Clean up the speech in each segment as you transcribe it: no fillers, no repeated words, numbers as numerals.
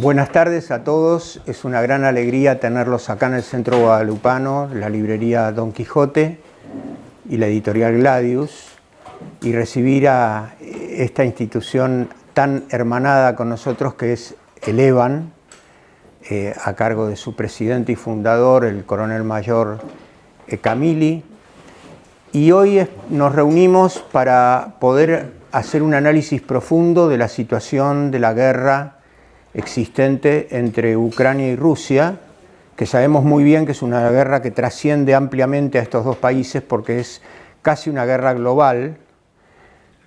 Buenas tardes a todos, es una gran alegría tenerlos acá en el Centro Guadalupano, la librería Don Quijote y la editorial Gladius, y recibir a esta institución tan hermanada con nosotros que es el EBAN, a cargo de su presidente y fundador, el coronel mayor Camili. Y hoy nos reunimos para poder hacer un análisis profundo de la situación de la guerra existente entre Ucrania y Rusia, que sabemos muy bien que es una guerra que trasciende ampliamente a estos dos países porque es casi una guerra global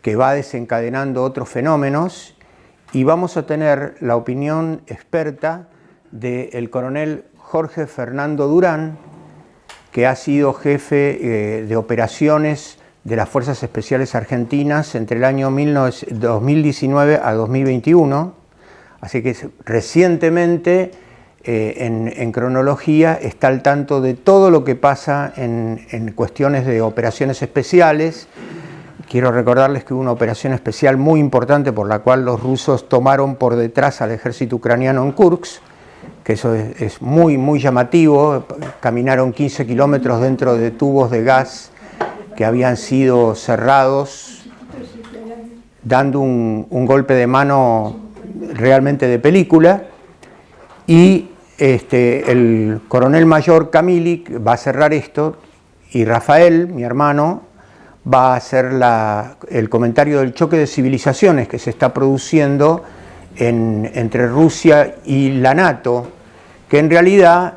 que va desencadenando otros fenómenos, y vamos a tener la opinión experta del coronel Jorge Fernando Durán, que ha sido jefe de operaciones de las Fuerzas Especiales Argentinas entre el año 2019 a 2021, así que recientemente en cronología está al tanto de todo lo que pasa en cuestiones de operaciones especiales. Quiero recordarles que hubo una operación especial muy importante por la cual los rusos tomaron por detrás al ejército ucraniano en Kursk, que eso es muy llamativo. Caminaron 15 kilómetros dentro de tubos de gas que habían sido cerrados, dando un golpe de mano realmente de película, y el coronel mayor Camili va a cerrar esto, y Rafael, mi hermano, va a hacer el comentario del choque de civilizaciones que se está produciendo entre Rusia y la NATO, que en realidad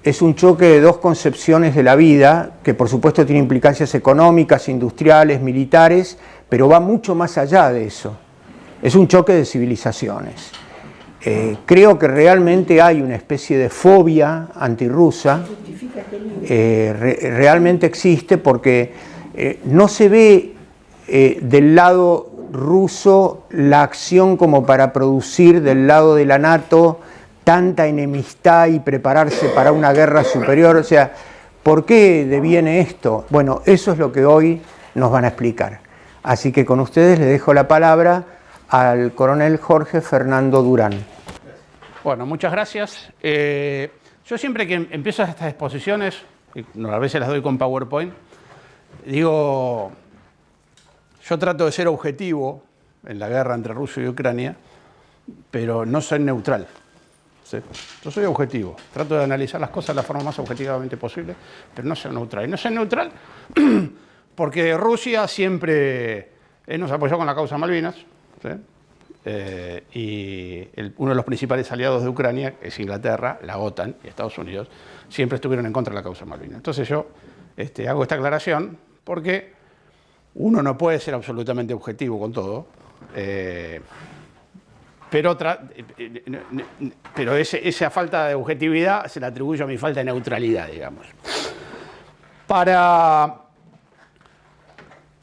es un choque de dos concepciones de la vida, que por supuesto tiene implicancias económicas, industriales, militares, pero va mucho más allá de eso. Es un choque de civilizaciones. Creo que realmente hay una especie de fobia antirrusa, realmente existe, porque no se ve del lado ruso la acción como para producir del lado de la NATO tanta enemistad y prepararse para una guerra superior. O sea, ¿por qué deviene esto? Bueno, eso es lo que hoy nos van a explicar. Así que con ustedes les dejo la palabra al coronel Jorge Fernando Durán. Bueno, muchas gracias. Yo siempre que empiezo estas exposiciones, a veces las doy con PowerPoint, digo, yo trato de ser objetivo en la guerra entre Rusia y Ucrania, pero no soy neutral. ¿Sí? Yo soy objetivo, trato de analizar las cosas de la forma más objetivamente posible, pero no soy neutral. Y no soy neutral porque Rusia siempre nos apoyó con la causa Malvinas, ¿sí? Y uno de los principales aliados de Ucrania, que es Inglaterra, la OTAN y Estados Unidos, siempre estuvieron en contra de la causa Malvinas. Entonces yo hago esta aclaración porque uno no puede ser absolutamente objetivo con todo, pero esa falta de objetividad se la atribuyo a mi falta de neutralidad, digamos.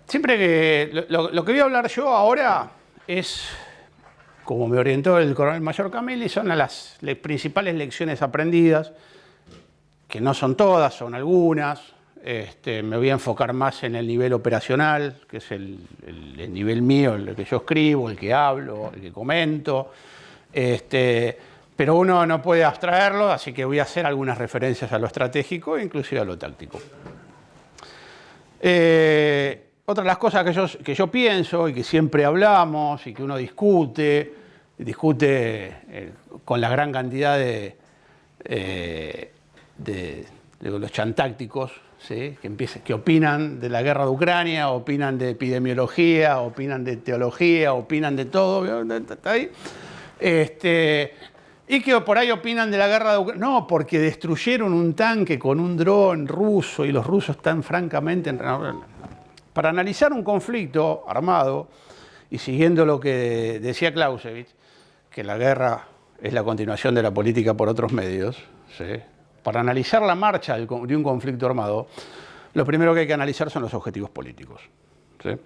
Siempre que lo que voy a hablar yo ahora es, como me orientó el coronel mayor Camili, son las principales lecciones aprendidas, que no son todas, son algunas. Me voy a enfocar más en el nivel operacional, que es el nivel mío, el que yo escribo, el que hablo, el que comento. Pero uno no puede abstraerlo, así que voy a hacer algunas referencias a lo estratégico e inclusive a lo táctico. Otra de las cosas que yo pienso y que siempre hablamos y que uno discute con la gran cantidad de los chantácticos, ¿sí? que opinan de la guerra de Ucrania, opinan de epidemiología, opinan de teología, opinan de todo, ¿está ahí? Y que por ahí opinan de la guerra de Ucrania. No, porque destruyeron un tanque con un dron ruso y los rusos están francamente... Para analizar un conflicto armado, y siguiendo lo que decía Clausewitz, que la guerra es la continuación de la política por otros medios, ¿sí? Para analizar la marcha de un conflicto armado, lo primero que hay que analizar son los objetivos políticos, ¿sí?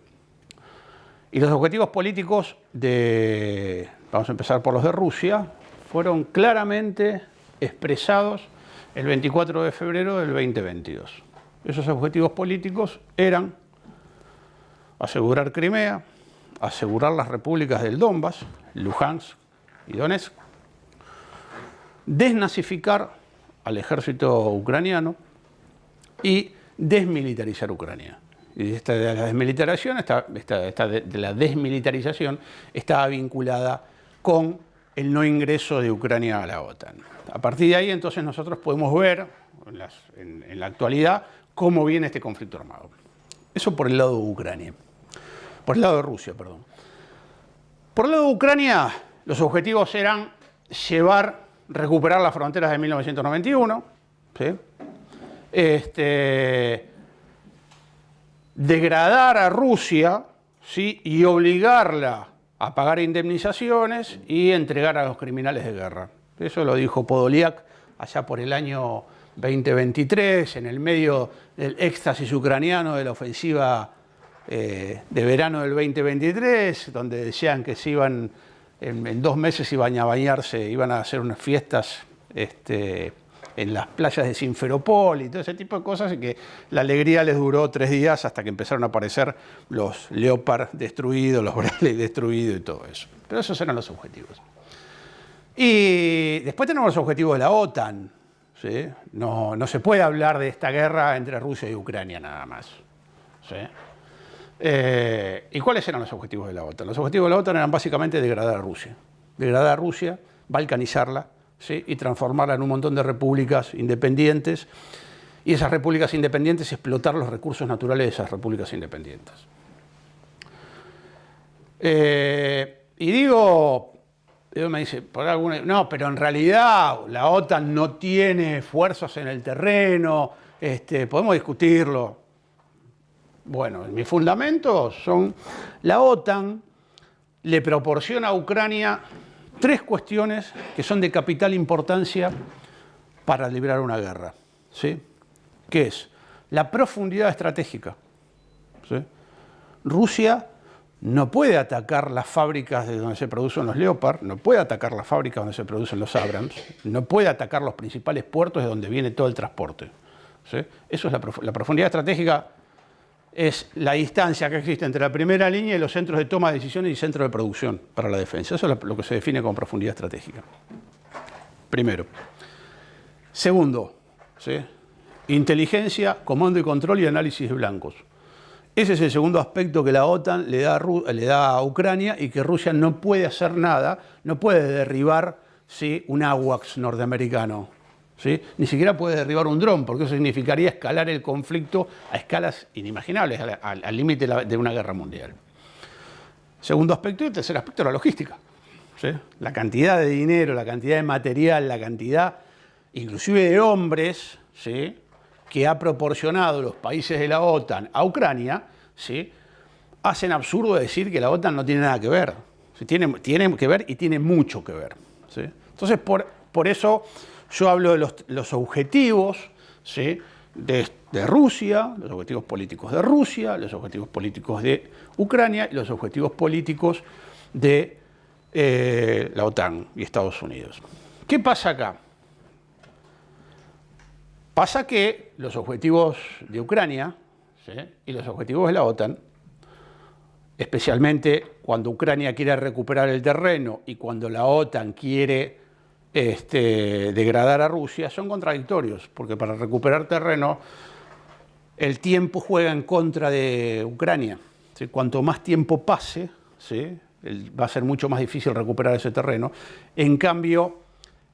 Y los objetivos políticos vamos a empezar por los de Rusia, fueron claramente expresados el 24 de febrero del 2022. Esos objetivos políticos eran asegurar Crimea, asegurar las repúblicas del Donbass, Luhansk y Donetsk, desnazificar al ejército ucraniano y desmilitarizar Ucrania. Y esta de la desmilitarización, de la desmilitarización estaba vinculada con el no ingreso de Ucrania a la OTAN. A partir de ahí, entonces, nosotros podemos ver en la actualidad cómo viene este conflicto armado. Eso por el lado de Ucrania. Por el lado de Rusia, perdón. Por el lado de Ucrania, los objetivos eran recuperar las fronteras de 1991, ¿sí? Degradar a Rusia, ¿sí? Y obligarla a pagar indemnizaciones y entregar a los criminales de guerra. Eso lo dijo Podolyak allá por el año 2023, en el medio del éxtasis ucraniano de la ofensiva de verano del 2023, donde decían que se iban, en 2 meses iban a bañarse, iban a hacer unas fiestas en las playas de Simferopol y todo ese tipo de cosas, y que la alegría les duró 3 días hasta que empezaron a aparecer los Leopard destruidos, los Bradley destruidos y todo eso. Pero esos eran los objetivos. Y después tenemos los objetivos de la OTAN, ¿sí? No se puede hablar de esta guerra entre Rusia y Ucrania nada más, ¿sí? ¿Y cuáles eran los objetivos de la OTAN? Los objetivos de la OTAN eran básicamente degradar a Rusia, balcanizarla, ¿sí? Y transformarla en un montón de repúblicas independientes, y esas repúblicas independientes explotar los recursos naturales de esas repúblicas independientes. Y digo, me dice, no, pero en realidad la OTAN no tiene fuerzas en el terreno, podemos discutirlo. Bueno, mis fundamentos son: la OTAN le proporciona a Ucrania 3 cuestiones que son de capital importancia para librar una guerra, ¿sí? ¿Qué es? La profundidad estratégica, ¿sí? Rusia no puede atacar las fábricas de donde se producen los Leopard, no puede atacar las fábricas donde se producen los Abrams, no puede atacar los principales puertos de donde viene todo el transporte, ¿sí? Eso es la profundidad estratégica. Es la distancia que existe entre la primera línea y los centros de toma de decisiones y centros de producción para la defensa. Eso es lo que se define como profundidad estratégica. Primero. Segundo, ¿sí? Inteligencia, comando y control y análisis de blancos. Ese es el segundo aspecto que la OTAN le da a Ucrania, y que Rusia no puede hacer nada, no puede derribar, ¿sí?, un AWACS norteamericano, ¿sí? Ni siquiera puede derribar un dron, porque eso significaría escalar el conflicto a escalas inimaginables, al límite de una guerra mundial. Segundo aspecto. Y el tercer aspecto, la logística, ¿sí? La cantidad de dinero, la cantidad de material, la cantidad inclusive de hombres, ¿sí?, que ha proporcionado los países de la OTAN a Ucrania, ¿sí?, hacen absurdo decir que la OTAN no tiene nada que ver. ¿Sí? Tiene que ver, y tiene mucho que ver, ¿sí? Entonces, por eso yo hablo de los objetivos, ¿sí?, de Rusia, los objetivos políticos de Rusia, los objetivos políticos de Ucrania y los objetivos políticos de la OTAN y Estados Unidos. ¿Qué pasa acá? Pasa que los objetivos de Ucrania, ¿sí?, y los objetivos de la OTAN, especialmente cuando Ucrania quiere recuperar el terreno y cuando la OTAN quiere degradar a Rusia, son contradictorios, porque para recuperar terreno el tiempo juega en contra de Ucrania, ¿sí? Cuanto más tiempo pase, ¿sí?, va a ser mucho más difícil recuperar ese terreno. En cambio,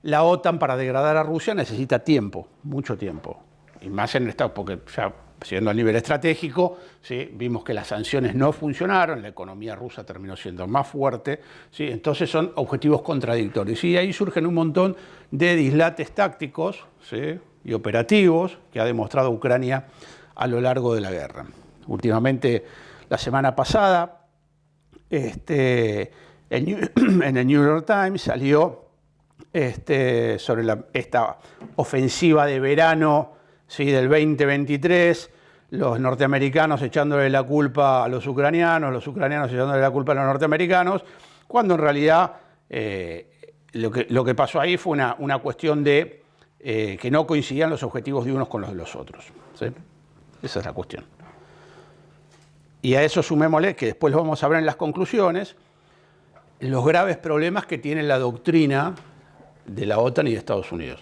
la OTAN para degradar a Rusia necesita tiempo, mucho tiempo, y más en el estado, porque ya siendo a nivel estratégico, ¿sí?, vimos que las sanciones no funcionaron, la economía rusa terminó siendo más fuerte, ¿sí? Entonces son objetivos contradictorios. Y ahí surgen un montón de dislates tácticos, ¿sí?, y operativos que ha demostrado Ucrania a lo largo de la guerra. Últimamente, la semana pasada, en el New York Times salió sobre esta ofensiva de verano, ¿sí?, del 2023, los norteamericanos echándole la culpa a los ucranianos echándole la culpa a los norteamericanos, cuando en realidad lo que pasó ahí fue una cuestión de que no coincidían los objetivos de unos con los de los otros, ¿sí? Esa es la cuestión. Y a eso sumémosle, que después lo vamos a ver en las conclusiones, los graves problemas que tiene la doctrina de la OTAN y de Estados Unidos.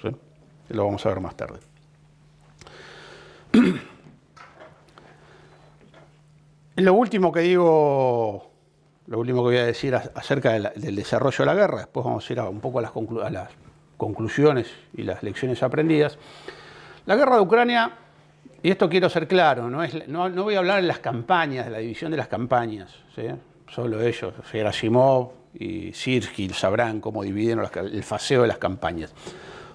¿Sí? Lo vamos a ver más tarde. Lo último que voy a decir acerca del desarrollo de la guerra, después vamos a ir un poco a las conclusiones y las lecciones aprendidas. La guerra de Ucrania, y esto quiero ser claro, no voy a hablar de las campañas, de la división de las campañas, ¿sí? Solo ellos, Gerasimov y Sirski sabrán cómo dividen el faceo de las campañas.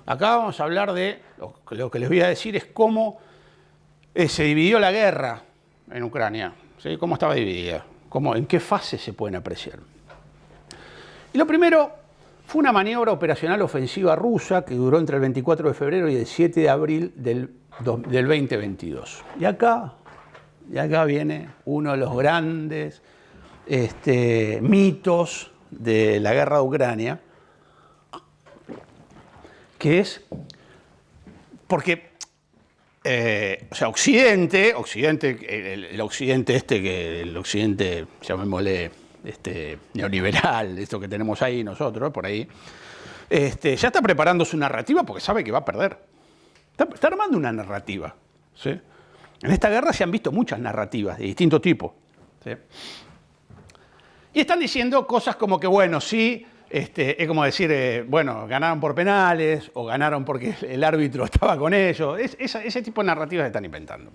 Acá vamos a hablar de, lo que les voy a decir es cómo se dividió la guerra en Ucrania, ¿sí? Cómo estaba dividida, en qué fase se pueden apreciar. Y lo primero fue una maniobra operacional ofensiva rusa que duró entre el 24 de febrero y el 7 de abril del 2022. Y acá viene uno de los grandes mitos de la guerra de Ucrania, que es porque Occidente, el Occidente, llamémosle neoliberal, esto que tenemos ahí nosotros, por ahí, ya está preparando su narrativa porque sabe que va a perder. Está armando una narrativa, ¿sí? En esta guerra se han visto muchas narrativas de distinto tipo, ¿sí? Y están diciendo cosas como que, bueno, sí, es como decir, bueno, ganaron por penales o ganaron porque el árbitro estaba con ellos. Ese tipo de narrativas se están inventando.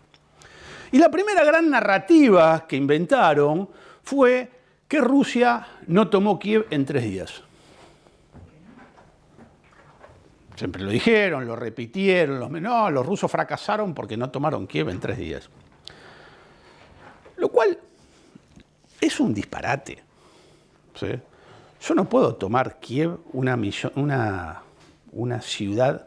Y la primera gran narrativa que inventaron fue que Rusia no tomó Kiev en 3 días. Siempre lo dijeron, lo repitieron, los rusos fracasaron porque no tomaron Kiev en 3 días. Lo cual es un disparate, ¿sí? Yo no puedo tomar Kiev, una ciudad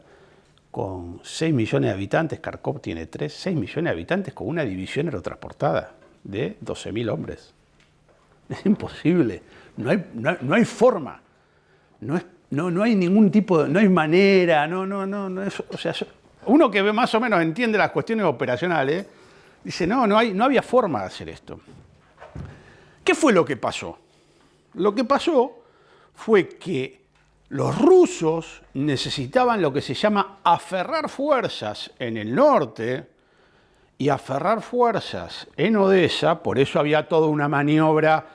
con 6 millones de habitantes, Kharkov tiene 6 millones de habitantes, con una división aerotransportada de 12.000 hombres. Es imposible, no hay forma, no hay ningún tipo de, no hay manera, uno que más o menos entiende las cuestiones operacionales, dice, no había forma de hacer esto. ¿Qué fue lo que pasó? Lo que pasó fue que los rusos necesitaban lo que se llama aferrar fuerzas en el norte y aferrar fuerzas en Odessa, por eso había toda una maniobra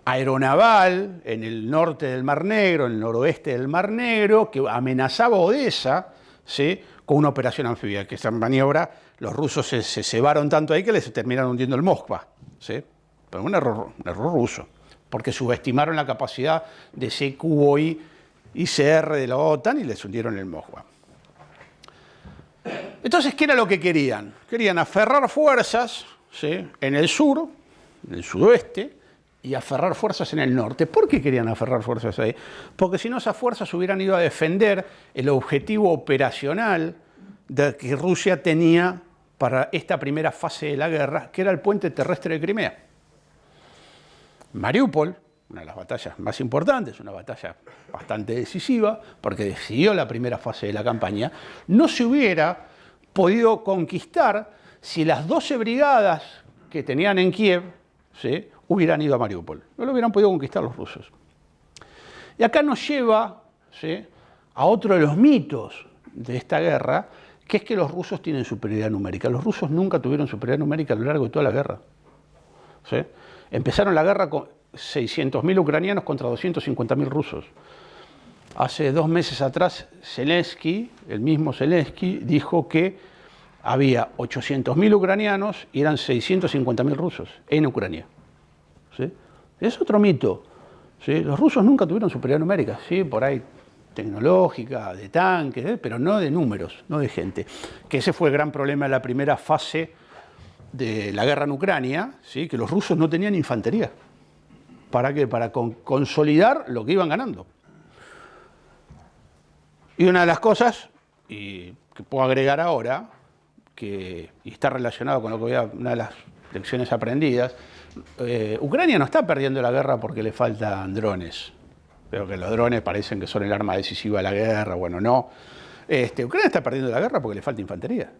aeronaval en el norte del Mar Negro, en el noroeste del Mar Negro, que amenazaba Odessa, ¿sí? Con una operación anfibia, que esa maniobra los rusos se cebaron tanto ahí que les terminaron hundiendo el Moskva, ¿sí? Pero un error ruso, porque subestimaron la capacidad de CQOI y CR de la OTAN y les hundieron el Moskva. Entonces, ¿qué era lo que querían? Querían aferrar fuerzas, ¿sí? En el sur, en el sudoeste, y aferrar fuerzas en el norte. ¿Por qué querían aferrar fuerzas ahí? Porque si no, esas fuerzas hubieran ido a defender el objetivo operacional que Rusia tenía para esta primera fase de la guerra, que era el puente terrestre de Crimea. Mariupol, una de las batallas más importantes, una batalla bastante decisiva, porque decidió la primera fase de la campaña, no se hubiera podido conquistar si las 12 brigadas que tenían en Kiev, ¿sí? Hubieran ido a Mariupol. No lo hubieran podido conquistar los rusos. Y acá nos lleva, ¿sí? A otro de los mitos de esta guerra, que es que los rusos tienen superioridad numérica. Los rusos nunca tuvieron superioridad numérica a lo largo de toda la guerra, ¿sí? Empezaron la guerra con 600.000 ucranianos contra 250.000 rusos. Hace 2 meses atrás, Zelensky, el mismo Zelensky, dijo que había 800.000 ucranianos y eran 650.000 rusos en Ucrania, ¿sí? Es otro mito, ¿sí? Los rusos nunca tuvieron superioridad numérica, sí, por ahí tecnológica, de tanques, pero no de números, no de gente. Que ese fue el gran problema de la primera fase de la guerra en Ucrania, ¿sí? Que los rusos no tenían infantería. ¿Para qué? Para consolidar lo que iban ganando. Y una de las cosas, y que puedo agregar ahora, y está relacionado con lo que una de las lecciones aprendidas, Ucrania no está perdiendo la guerra porque le faltan drones. Pero que los drones parecen que son el arma decisiva de la guerra, bueno, no. Ucrania está perdiendo la guerra porque le falta infantería.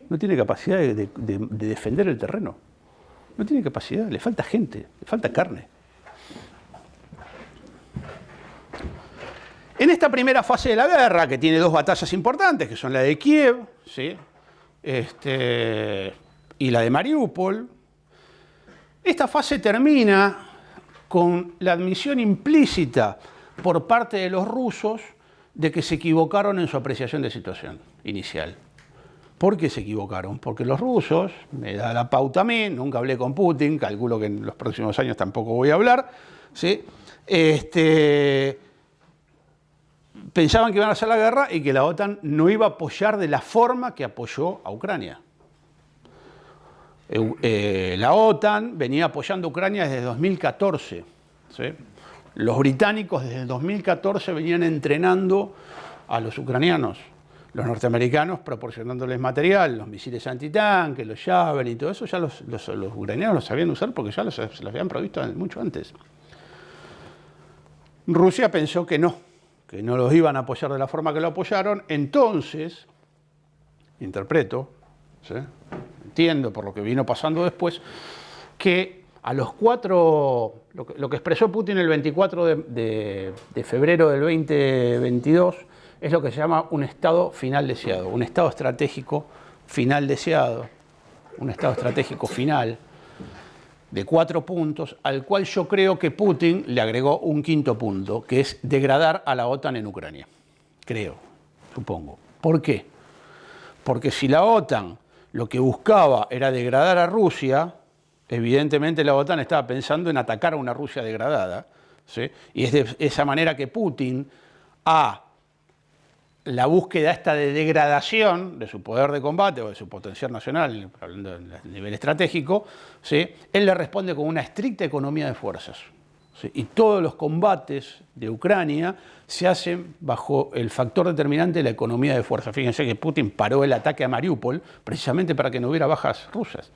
No tiene capacidad de defender el terreno. No tiene capacidad, le falta gente, le falta carne. En esta primera fase de la guerra, que tiene dos batallas importantes, que son la de Kiev, ¿sí? Y la de Mariupol, esta fase termina con la admisión implícita por parte de los rusos de que se equivocaron en su apreciación de situación inicial. ¿Por qué se equivocaron? Porque los rusos, me da la pauta a mí, nunca hablé con Putin, calculo que en los próximos años tampoco voy a hablar, ¿sí? Pensaban que iban a hacer la guerra y que la OTAN no iba a apoyar de la forma que apoyó a Ucrania. La OTAN venía apoyando a Ucrania desde 2014. ¿Sí? Los británicos desde el 2014 venían entrenando a los ucranianos. Los norteamericanos proporcionándoles material, los misiles antitanque, los Javelin y todo eso, ya los ucranianos los sabían usar porque ya se los habían provisto mucho antes. Rusia pensó que no los iban a apoyar de la forma que lo apoyaron, entonces, interpreto, ¿sí? Entiendo por lo que vino pasando después, que a los 4, lo que expresó Putin el 24 de febrero del 2022, es lo que se llama un estado final deseado, un estado estratégico final deseado, un estado estratégico final de 4 puntos, al cual yo creo que Putin le agregó un 5º punto, que es degradar a la OTAN en Ucrania. Creo, supongo. ¿Por qué? Porque si la OTAN lo que buscaba era degradar a Rusia, evidentemente la OTAN estaba pensando en atacar a una Rusia degradada, ¿sí? Y es de esa manera que Putin, a la búsqueda esta de degradación de su poder de combate o de su potencial nacional, hablando a nivel estratégico, ¿sí? Él le responde con una estricta economía de fuerzas. ¿Sí? Y todos los combates de Ucrania se hacen bajo el factor determinante de la economía de fuerzas. Fíjense que Putin paró el ataque a Mariupol precisamente para que no hubiera bajas rusas.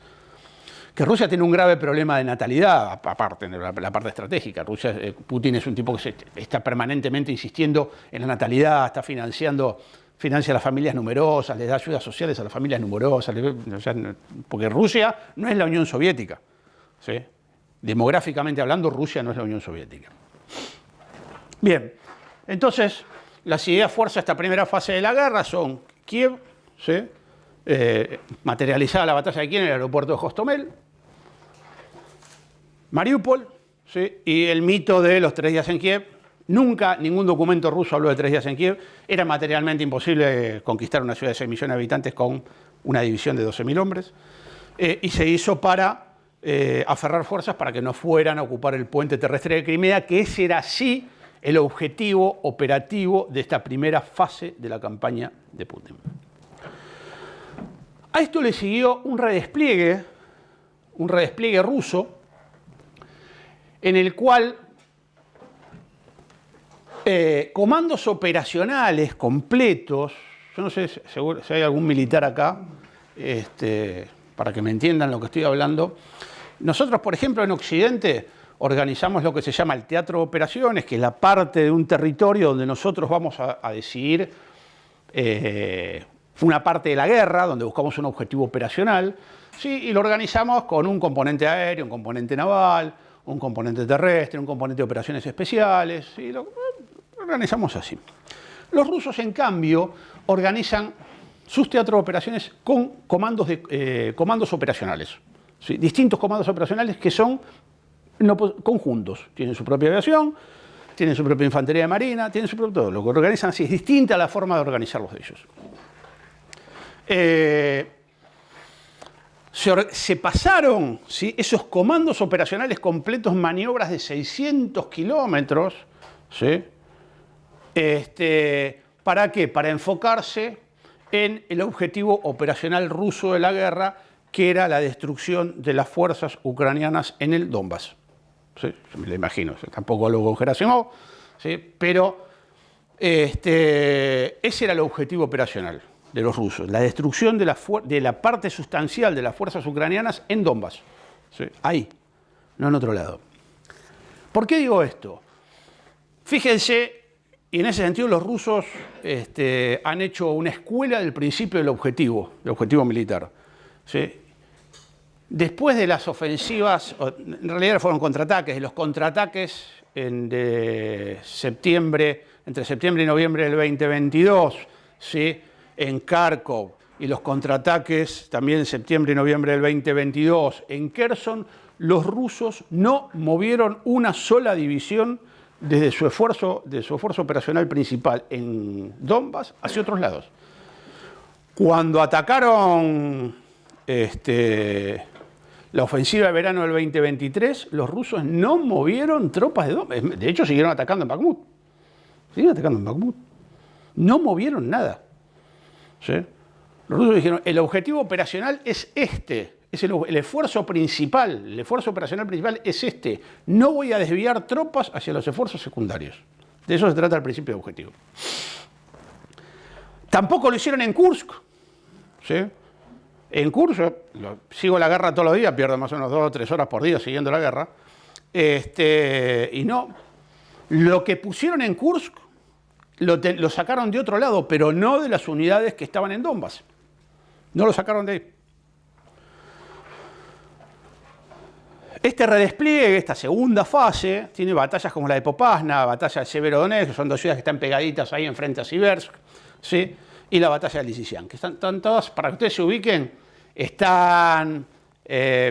Que Rusia tiene un grave problema de natalidad, aparte de la parte estratégica. Putin es un tipo que está permanentemente insistiendo en la natalidad, está financia a las familias numerosas, le da ayudas sociales a las familias numerosas, porque Rusia no es la Unión Soviética. ¿Sí? Demográficamente hablando, Rusia no es la Unión Soviética. Bien, entonces, las ideas fuerza de esta primera fase de la guerra son Kiev, ¿sí? Materializada la batalla de Kiev en el aeropuerto de Hostomel, Mariupol, ¿sí? Y el mito de los 3 días en Kiev. Nunca ningún documento ruso habló de 3 días en Kiev. Era materialmente imposible conquistar una ciudad de 6 millones de habitantes con una división de 12.000 hombres. Y se hizo para aferrar fuerzas para que no fueran a ocupar el puente terrestre de Crimea, que ese era sí el objetivo operativo de esta primera fase de la campaña de Putin. A esto le siguió un redespliegue ruso, en el cual comandos operacionales completos, yo no sé si hay algún militar acá, para que me entiendan lo que estoy hablando. Nosotros, por ejemplo, en Occidente organizamos lo que se llama el teatro de operaciones, que es la parte de un territorio donde nosotros vamos a decidir una parte de la guerra, donde buscamos un objetivo operacional, ¿sí? Y lo organizamos con un componente aéreo, un componente naval, un componente terrestre, un componente de operaciones especiales, ¿sí? Lo organizamos así. Los rusos, en cambio, organizan sus teatros de operaciones con comandos operacionales, ¿sí? Distintos comandos operacionales que son conjuntos. Tienen su propia aviación, tienen su propia infantería de marina, tienen su propio todo. Lo que organizan así es distinta a la forma de organizarlos de ellos. Se pasaron, ¿sí? Esos comandos operacionales completos, maniobras de 600 kilómetros, ¿sí? ¿Para qué? Para enfocarse en el objetivo operacional ruso de la guerra, que era la destrucción de las fuerzas ucranianas en el Donbass. ¿Sí? Yo me lo imagino, tampoco lo con Gerasimov, ¿sí? Pero ese era el objetivo operacional de los rusos, la destrucción de la parte sustancial de las fuerzas ucranianas en Donbass. ¿Sí? Ahí, no en otro lado. ¿Por qué digo esto? Fíjense, y en ese sentido los rusos han hecho una escuela del principio del objetivo militar. ¿Sí? Después de las ofensivas, en realidad fueron contraataques, de los contraataques entre septiembre y noviembre del 2022, ¿sí? En Kharkov, y los contraataques también en septiembre y noviembre del 2022 en Kherson, los rusos no movieron una sola división desde su esfuerzo operacional principal en Donbass hacia otros lados. Cuando atacaron la ofensiva de verano del 2023, los rusos no movieron tropas de Donbass. De hecho, siguieron atacando en Bakhmut. No movieron nada. ¿Sí? Los rusos dijeron, el objetivo operacional es este. Es el esfuerzo principal. El esfuerzo operacional principal es este. No voy a desviar tropas hacia los esfuerzos secundarios. De eso se trata el principio de objetivo. Tampoco lo hicieron en Kursk. ¿Sí? En Kursk, sigo la guerra todos los días, pierdo más o menos 2 o 3 horas por día siguiendo la guerra. Y no, lo que pusieron en Kursk lo sacaron de otro lado, pero no de las unidades que estaban en Donbass. No lo sacaron de ahí. Este redespliegue, esta segunda fase, tiene batallas como la de Popasna, batalla de Severodonetsk, que son 2 ciudades que están pegaditas ahí enfrente a Siversk, ¿sí? Y la batalla de Lisichian, que están todas, para que ustedes se ubiquen,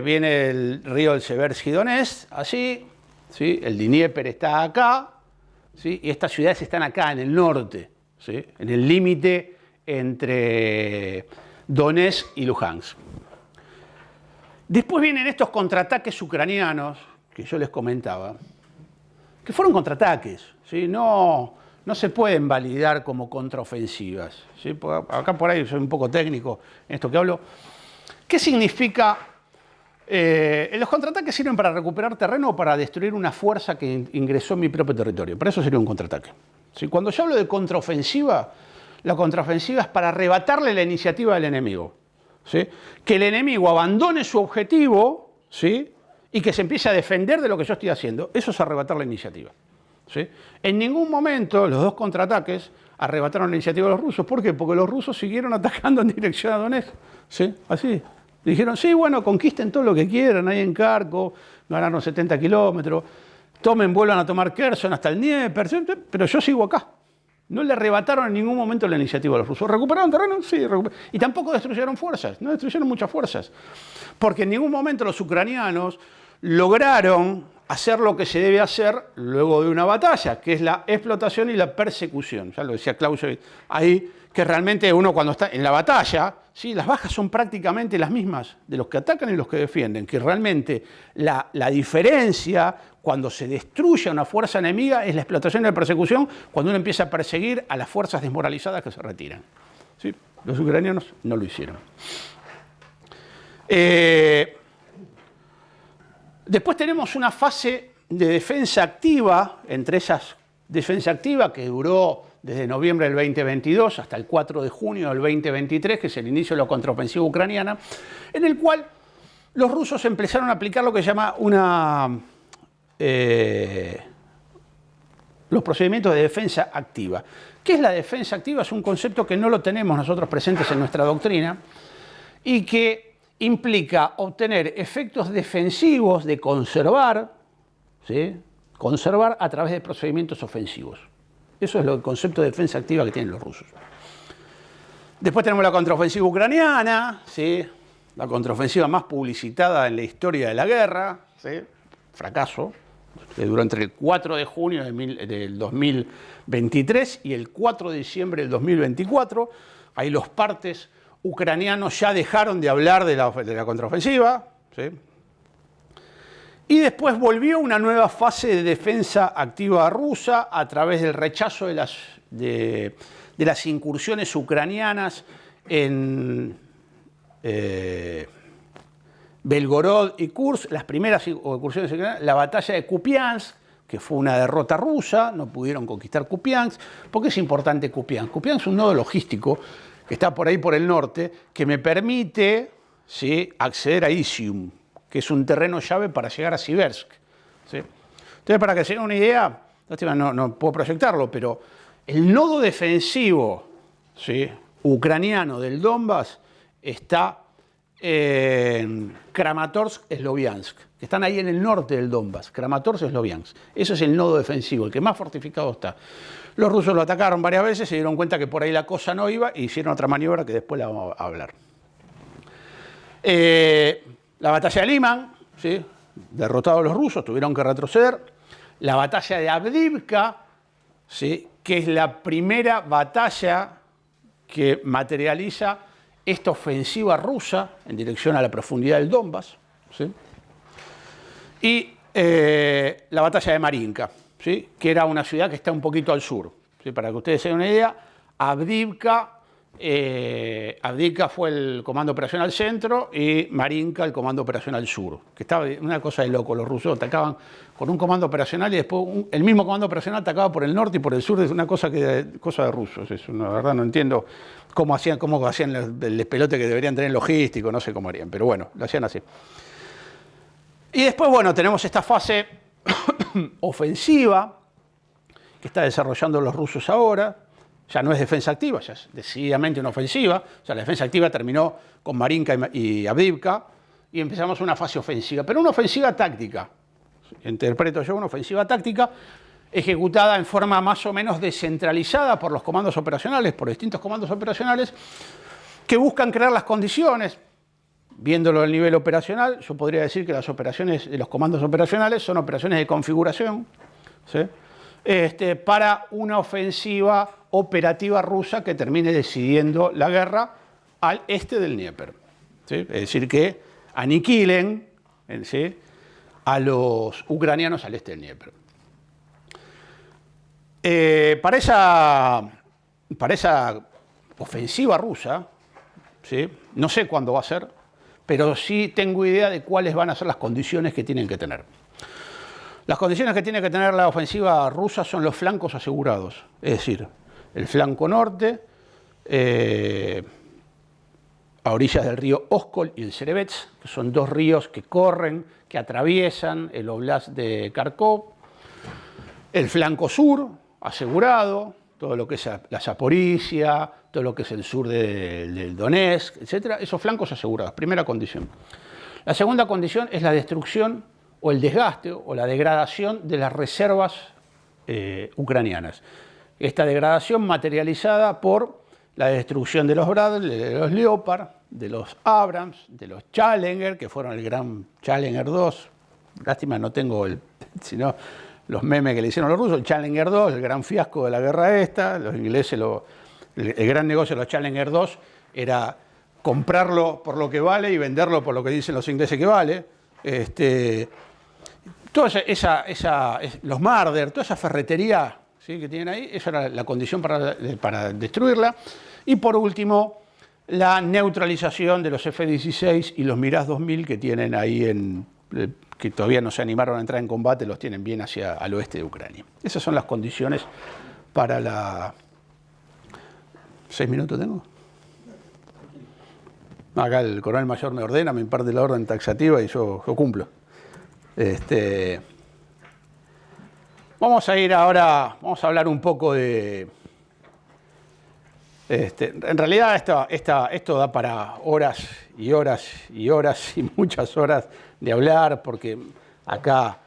viene el río del Seversky Donetsk, así, ¿sí? El Dnieper está acá, ¿sí? Y estas ciudades están acá, en el norte, ¿sí? En el límite entre Donetsk y Luhansk. Después vienen estos contraataques ucranianos, que yo les comentaba, que fueron contraataques, ¿sí? No se pueden validar como contraofensivas, ¿sí? Acá por ahí soy un poco técnico en esto que hablo. ¿Qué significa? Los contraataques sirven para recuperar terreno o para destruir una fuerza que ingresó en mi propio territorio. Para eso sería un contraataque. ¿Sí? Cuando yo hablo de contraofensiva, la contraofensiva es para arrebatarle la iniciativa del enemigo. ¿Sí? Que el enemigo abandone su objetivo, ¿sí? Y que se empiece a defender de lo que yo estoy haciendo. Eso es arrebatar la iniciativa. ¿Sí? En ningún momento los 2 contraataques arrebataron la iniciativa de los rusos. ¿Por qué? Porque los rusos siguieron atacando en dirección a Donetsk. ¿Sí? Así. Dijeron, sí, bueno, conquisten todo lo que quieran ahí en Kharkov, ganaron 70 kilómetros, vuelvan a tomar Kherson hasta el Dnieper, pero yo sigo acá. No le arrebataron en ningún momento la iniciativa a los rusos. ¿Recuperaron terreno? Sí, y tampoco destruyeron fuerzas, no destruyeron muchas fuerzas. Porque en ningún momento los ucranianos lograron hacer lo que se debe hacer luego de una batalla, que es la explotación y la persecución. Ya lo decía Clausewitz ahí, que realmente uno cuando está en la batalla, ¿sí? Las bajas son prácticamente las mismas de los que atacan y los que defienden, que realmente la diferencia cuando se destruye una fuerza enemiga es la explotación y la persecución, cuando uno empieza a perseguir a las fuerzas desmoralizadas que se retiran. ¿Sí? Los ucranianos no lo hicieron. Después tenemos una fase de defensa activa, entre esas defensa activa que duró desde noviembre del 2022 hasta el 4 de junio del 2023, que es el inicio de la contraofensiva ucraniana, en el cual los rusos empezaron a aplicar lo que se llama los procedimientos de defensa activa. ¿Qué es la defensa activa? Es un concepto que no lo tenemos nosotros presentes en nuestra doctrina y que implica obtener efectos defensivos de conservar, ¿sí? Conservar a través de procedimientos ofensivos. Eso es el concepto de defensa activa que tienen los rusos. Después tenemos la contraofensiva ucraniana, ¿sí? La contraofensiva más publicitada en la historia de la guerra, ¿sí? Fracaso, que duró entre el 4 de junio del 2023 y el 4 de diciembre del 2024. Ahí los partes ucranianos ya dejaron de hablar de la contraofensiva, ¿sí? Y después volvió una nueva fase de defensa activa rusa a través del rechazo de las incursiones ucranianas en Belgorod y Kursk, las primeras incursiones ucranianas, la batalla de Kupiansk, que fue una derrota rusa, no pudieron conquistar Kupiansk. ¿Por qué es importante Kupiansk? Kupiansk es un nodo logístico que está por ahí por el norte, que me permite, ¿sí?, acceder a Izium, que es un terreno llave para llegar a Siversk, ¿sí? Entonces, para que se den una idea, no puedo proyectarlo, pero el nodo defensivo, ¿sí?, ucraniano del Donbass está Kramatorsk, Sloviansk, que están ahí en el norte del Donbass. Kramatorsk, Sloviansk. Ese es el nodo defensivo, el que más fortificado está. Los rusos lo atacaron varias veces, se dieron cuenta que por ahí la cosa no iba y hicieron otra maniobra que después la vamos a hablar. La batalla de Liman, ¿sí? Derrotados los rusos, tuvieron que retroceder. La batalla de Avdiivka, ¿sí? Que es la primera batalla que materializa esta ofensiva rusa en dirección a la profundidad del Donbass, ¿sí? Y la batalla de Marinka, ¿sí? Que era una ciudad que está un poquito al sur, ¿sí? Para que ustedes se den una idea, Avdiivka fue el comando operacional centro y Marinka el comando operacional sur, que estaba una cosa de loco. Los rusos atacaban con un comando operacional y después el mismo comando operacional atacaba por el norte y por el sur. Es una cosa de rusos. Eso, la verdad no entiendo cómo hacían el despelote que deberían tener logístico, no sé cómo harían, pero bueno, lo hacían así. Y después, bueno, tenemos esta fase ofensiva que está desarrollando los rusos ahora. Ya no es defensa activa, ya es decididamente una ofensiva. O sea, la defensa activa terminó con Marinka y Avdiivka y empezamos una fase ofensiva, pero una ofensiva táctica. Interpreto yo una ofensiva táctica ejecutada en forma más o menos descentralizada por los comandos operacionales, por distintos comandos operacionales que buscan crear las condiciones. Viéndolo a nivel operacional, yo podría decir que las operaciones de los comandos operacionales son operaciones de configuración, ¿sí? Para una ofensiva operativa rusa que termine decidiendo la guerra al este del Dnieper, ¿sí? Es decir, que aniquilen, ¿sí?, a los ucranianos al este del Dnieper. Para esa ofensiva rusa, ¿sí?, no sé cuándo va a ser, pero sí tengo idea de cuáles van a ser las condiciones que tienen que tener. Las condiciones que tiene que tener la ofensiva rusa son los flancos asegurados, es decir, el flanco norte, a orillas del río Oskol y el Serebets, que son dos ríos que corren, que atraviesan el óblast de Kharkov, el flanco sur asegurado, todo lo que es la Zaporizhia, todo lo que es el sur del Donetsk, etc. Esos flancos asegurados, primera condición. La segunda condición es la destrucción o el desgaste o la degradación de las reservas ucranianas. Esta degradación materializada por la destrucción de los Bradley, de los Leopard, de los Abrams, de los Challenger, que fueron el gran Challenger 2. Lástima, no tengo sino los memes que le hicieron los rusos. El Challenger 2, el gran fiasco de la guerra esta. Los ingleses, el gran negocio de los Challenger 2 era comprarlo por lo que vale y venderlo por lo que dicen los ingleses que vale. Toda los Marder, toda esa ferretería, ¿sí?, que tienen ahí, esa era la condición para destruirla. Y por último, la neutralización de los F-16 y los Mirage 2000 que tienen ahí que todavía no se animaron a entrar en combate, los tienen bien al oeste de Ucrania. Esas son las condiciones para la... ¿6 minutos tengo? Acá el coronel mayor me ordena, me imparte la orden taxativa y yo cumplo. Vamos a ir ahora, vamos a hablar un poco de... en realidad esto da para horas y horas y horas y muchas horas de hablar, porque acá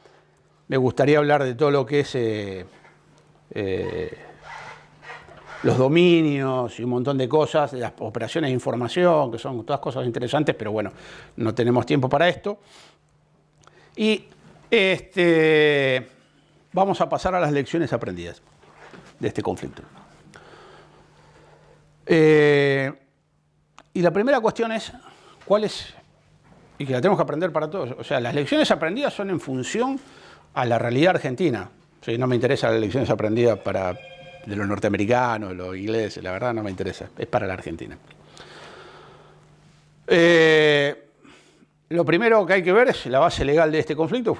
me gustaría hablar de todo lo que es los dominios y un montón de cosas, de las operaciones de información, que son todas cosas interesantes, pero bueno, no tenemos tiempo para esto. Y vamos a pasar a las lecciones aprendidas de este conflicto. Y la primera cuestión es, ¿cuál es? Y que la tenemos que aprender para todos. O sea, las lecciones aprendidas son en función a la realidad argentina. O sea, no me interesan las lecciones aprendidas de los norteamericanos, de los ingleses, la verdad no me interesa, es para la Argentina. Lo primero que hay que ver es la base legal de este conflicto.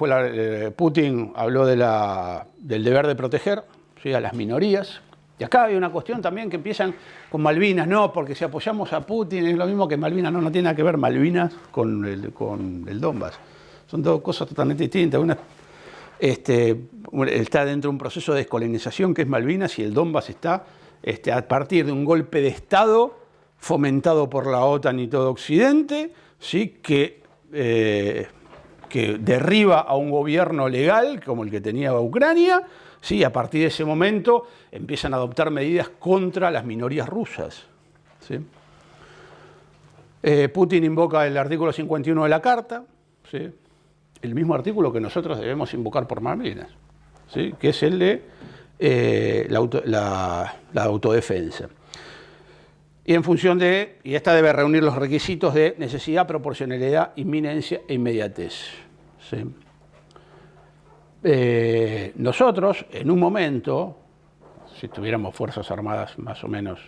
Putin habló del deber de proteger, ¿sí?, a las minorías. Y acá hay una cuestión también que empiezan con Malvinas, no, porque si apoyamos a Putin es lo mismo que Malvinas, no tiene nada que ver Malvinas con el Donbass. Son dos cosas totalmente distintas. Una está dentro de un proceso de descolonización que es Malvinas y el Donbass está a partir de un golpe de Estado fomentado por la OTAN y todo Occidente ¿sí? Que derriba a un gobierno legal como el que tenía Ucrania, ¿sí? A partir de ese momento empiezan a adoptar medidas contra las minorías rusas, ¿sí? Putin invoca el artículo 51 de la Carta, ¿sí? El mismo artículo que nosotros debemos invocar por Malvinas, ¿sí? Que es el de la autodefensa. Y en función de, y esta debe reunir los requisitos de necesidad, proporcionalidad, inminencia e inmediatez, ¿sí? Nosotros, en un momento, si tuviéramos fuerzas armadas más o menos,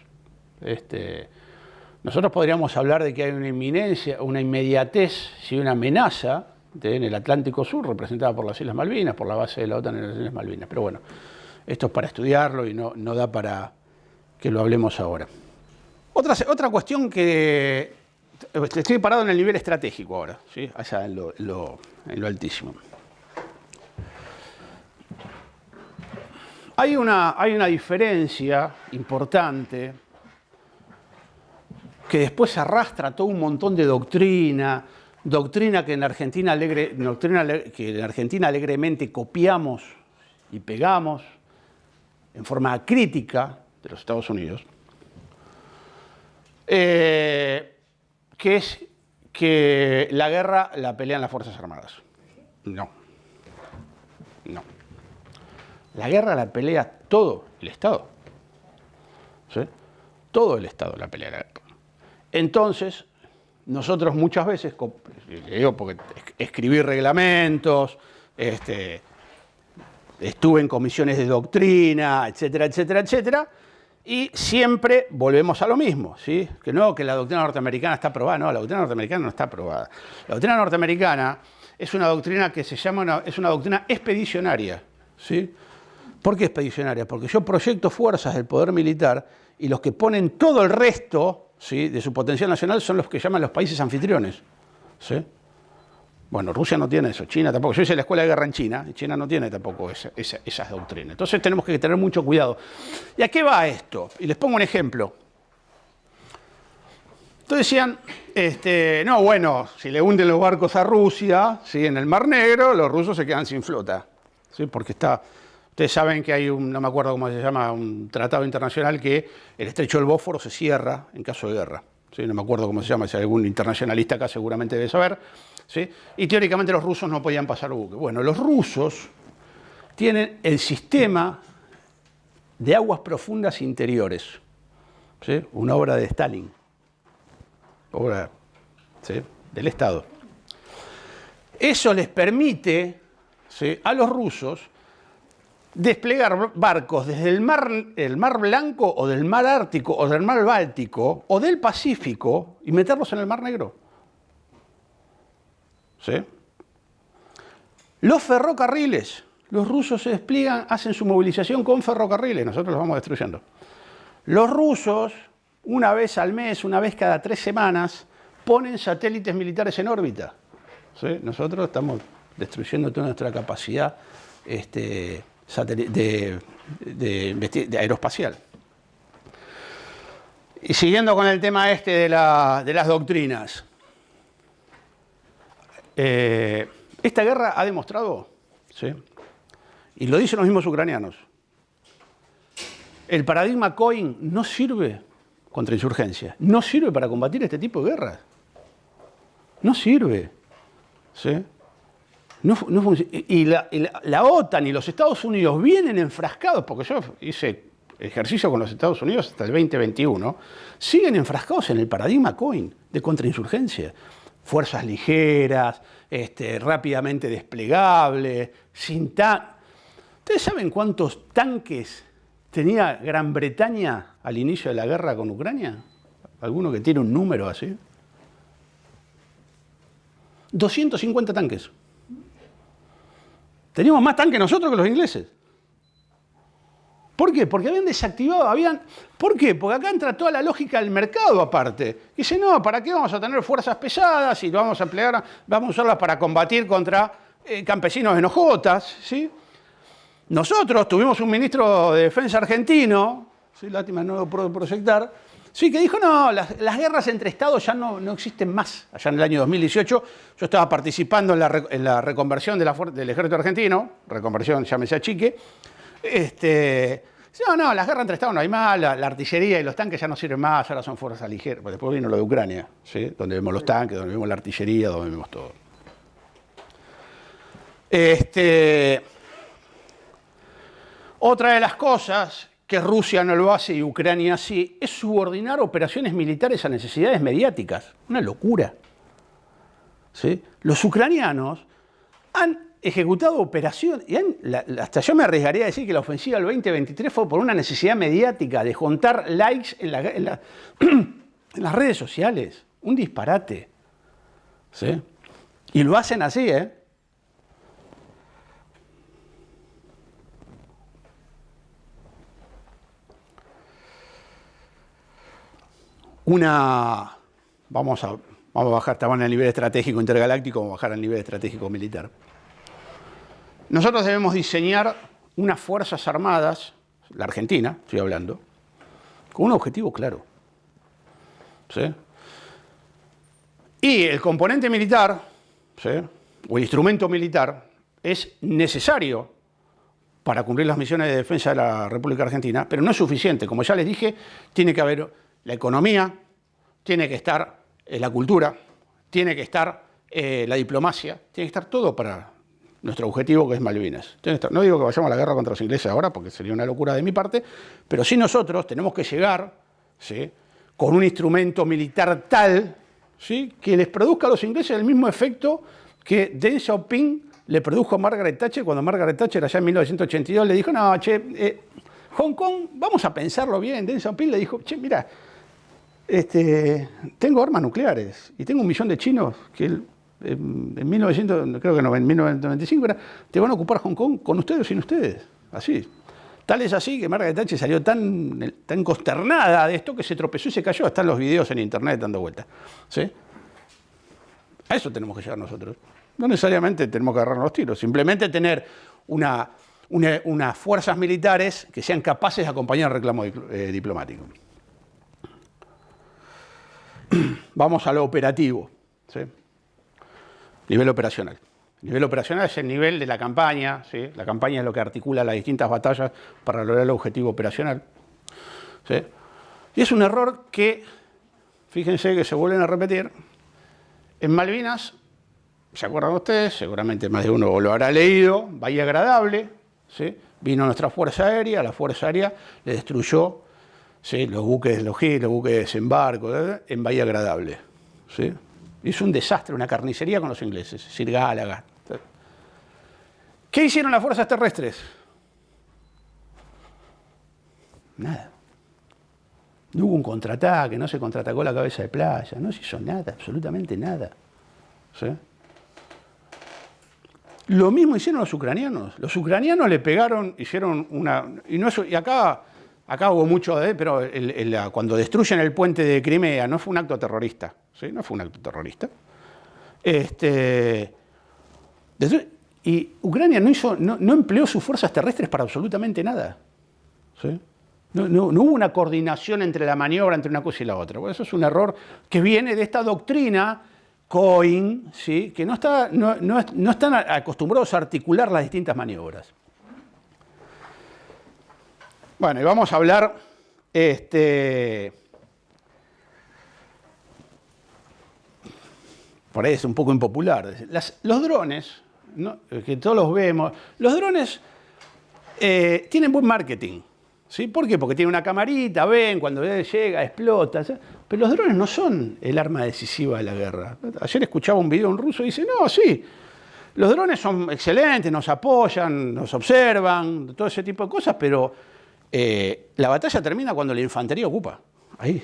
nosotros podríamos hablar de que hay una inminencia, una inmediatez, ¿sí? Una amenaza en el Atlántico Sur, representada por las Islas Malvinas, por la base de la OTAN en las Islas Malvinas. Pero bueno, esto es para estudiarlo y no da para que lo hablemos ahora. Otra cuestión que... Estoy parado en el nivel estratégico ahora, ¿sí? Allá en lo altísimo. Hay una diferencia importante que después arrastra todo un montón de doctrina que en Argentina, alegremente copiamos y pegamos en forma crítica de los Estados Unidos, que es que la guerra la pelean las Fuerzas Armadas. No. La guerra la pelea todo el Estado, ¿sí? Todo el Estado la pelea la guerra. Entonces, nosotros muchas veces, digo porque escribí reglamentos, estuve en comisiones de doctrina, etcétera, etcétera, etcétera, y siempre volvemos a lo mismo, ¿sí? Que no, que la doctrina norteamericana está aprobada. No, la doctrina norteamericana no está aprobada. La doctrina norteamericana es una doctrina que es una doctrina expedicionaria, ¿sí? ¿Por qué expedicionaria? Porque yo proyecto fuerzas del poder militar y los que ponen todo el resto, ¿sí? De su potencial nacional son los que llaman los países anfitriones, ¿sí? Bueno, Rusia no tiene eso, China tampoco. Yo hice la escuela de guerra en China y China no tiene tampoco esas doctrinas. Entonces tenemos que tener mucho cuidado. ¿Y a qué va esto? Y les pongo un ejemplo. Entonces decían, no, bueno, si le hunden los barcos a Rusia, ¿sí? En el Mar Negro, los rusos se quedan sin flota, ¿sí? Porque ustedes saben que hay no me acuerdo cómo se llama, un tratado internacional que el estrecho del Bósforo se cierra en caso de guerra. ¿Sí? No me acuerdo cómo se llama, si algún internacionalista acá seguramente debe saber, ¿sí? Y teóricamente los rusos no podían pasar buques. Bueno, los rusos tienen el sistema de aguas profundas interiores, ¿sí? Una obra de Stalin, obra, ¿sí? Del Estado. Eso les permite, ¿sí? A los rusos desplegar barcos desde el mar Blanco o del mar Ártico o del mar Báltico o del Pacífico y meterlos en el Mar Negro, ¿sí? Los ferrocarriles, los rusos se despliegan, hacen su movilización con ferrocarriles, nosotros los vamos destruyendo. Los rusos, una vez al mes, una vez cada 3 semanas, ponen satélites militares en órbita, ¿sí? Nosotros estamos destruyendo toda nuestra capacidad de aeroespacial. Y siguiendo con el tema de las doctrinas, esta guerra ha demostrado, ¿sí? Y lo dicen los mismos ucranianos, el paradigma Cohen no sirve contra insurgencia, no sirve para combatir este tipo de guerras, no sirve, ¿sí? No y la OTAN y los Estados Unidos vienen enfrascados, porque yo hice ejercicio con los Estados Unidos hasta el 2021, siguen enfrascados en el paradigma Cohen de contrainsurgencia. Fuerzas ligeras, rápidamente desplegables, sin ¿Ustedes saben cuántos tanques tenía Gran Bretaña al inicio de la guerra con Ucrania? ¿Alguno que tiene un número así? 250 tanques. Teníamos más tanques nosotros que los ingleses. ¿Por qué? Porque habían desactivado, ¿Por qué? Porque acá entra toda la lógica del mercado aparte. Dice, no, ¿para qué vamos a tener fuerzas pesadas y vamos a usarlas para combatir contra campesinos enojotas, ¿sí? Nosotros tuvimos un ministro de Defensa argentino, ¿sí? Lástima no lo puedo proyectar, Sí, que dijo, no, las guerras entre estados ya no existen más. Allá en el año 2018 yo estaba participando en la reconversión del ejército argentino, reconversión, llámese achique. No, las guerras entre estados no hay más, la artillería y los tanques ya no sirven más, ahora son fuerzas ligeras. Pues después vino lo de Ucrania, ¿sí? Donde vemos los tanques, donde vemos la artillería, donde vemos todo. Otra de las cosas que Rusia no lo hace y Ucrania sí, es subordinar operaciones militares a necesidades mediáticas. Una locura. ¿Sí? Los ucranianos han ejecutado operaciones, y hasta yo me arriesgaría a decir que la ofensiva del 2023 fue por una necesidad mediática de juntar likes en las redes sociales. Un disparate. ¿Sí? Y lo hacen así, ¿eh? Vamos a bajar, estamos en el nivel estratégico intergaláctico, vamos a bajar al nivel estratégico militar. Nosotros debemos diseñar unas fuerzas armadas, la Argentina, estoy hablando, con un objetivo claro. ¿Sí? Y el componente militar, ¿sí? O el instrumento militar, es necesario para cumplir las misiones de defensa de la República Argentina, pero no es suficiente. Como ya les dije, tiene que haber la economía, tiene que estar la cultura, tiene que estar la diplomacia, tiene que estar todo para nuestro objetivo, que es Malvinas. No digo que vayamos a la guerra contra los ingleses ahora, porque sería una locura de mi parte, pero sí nosotros tenemos que llegar, ¿sí? Con un instrumento militar tal, ¿sí? Que les produzca a los ingleses el mismo efecto que Deng Xiaoping le produjo a Margaret Thatcher cuando Margaret Thatcher allá en 1982 le dijo, no, Hong Kong, vamos a pensarlo bien. Deng Xiaoping le dijo, mira, tengo armas nucleares y tengo 1 millón de chinos que en 1995 te van a ocupar Hong Kong con ustedes o sin ustedes. Así. Tal es así que Margaret Thatcher salió tan consternada de esto que se tropezó y se cayó. Están los videos en internet dando vueltas. ¿Sí? A eso tenemos que llegar nosotros. No necesariamente tenemos que agarrarnos los tiros, simplemente tener unas fuerzas militares que sean capaces de acompañar el reclamo diplomático. Vamos a lo operativo. ¿Sí? Nivel operacional. El nivel operacional es el nivel de la campaña. ¿Sí? La campaña es lo que articula las distintas batallas para lograr el objetivo operacional. ¿Sí? Y es un error que, fíjense que se vuelven a repetir. En Malvinas, ¿se acuerdan ustedes? Seguramente más de uno lo habrá leído. Bahía Agradable. ¿Sí? Vino nuestra Fuerza Aérea. La Fuerza Aérea le destruyó, ¿sí? Los buques de logística, los buques de desembarco, en Bahía Agradable. ¿Sí? Hizo un desastre, una carnicería con los ingleses, Sir Gallagher. ¿Qué hicieron las fuerzas terrestres? Nada. No hubo un contraataque, no se contraatacó la cabeza de playa, no se hizo nada, absolutamente nada. ¿Sí? Lo mismo hicieron los ucranianos. Los ucranianos le pegaron, hicieron una... Y acá hubo mucho pero cuando destruyen el puente de Crimea no fue un acto terrorista. ¿Sí? No fue un acto terrorista. Y Ucrania no empleó sus fuerzas terrestres para absolutamente nada. ¿Sí? No hubo una coordinación entre la maniobra entre una cosa y la otra. Bueno, eso es un error que viene de esta doctrina COIN, ¿sí? Que no están acostumbrados a articular las distintas maniobras. Bueno, y vamos a hablar por ahí es un poco impopular. Los drones, ¿no? Que todos los vemos, los drones tienen buen marketing. ¿Sí? ¿Por qué? Porque tiene una camarita, ven, cuando llega, explota. ¿sí? Pero los drones no son el arma decisiva de la guerra. Ayer escuchaba un video de un ruso y dice, no, sí, los drones son excelentes, nos apoyan, nos observan, todo ese tipo de cosas, pero la batalla termina cuando la infantería ocupa. Ahí,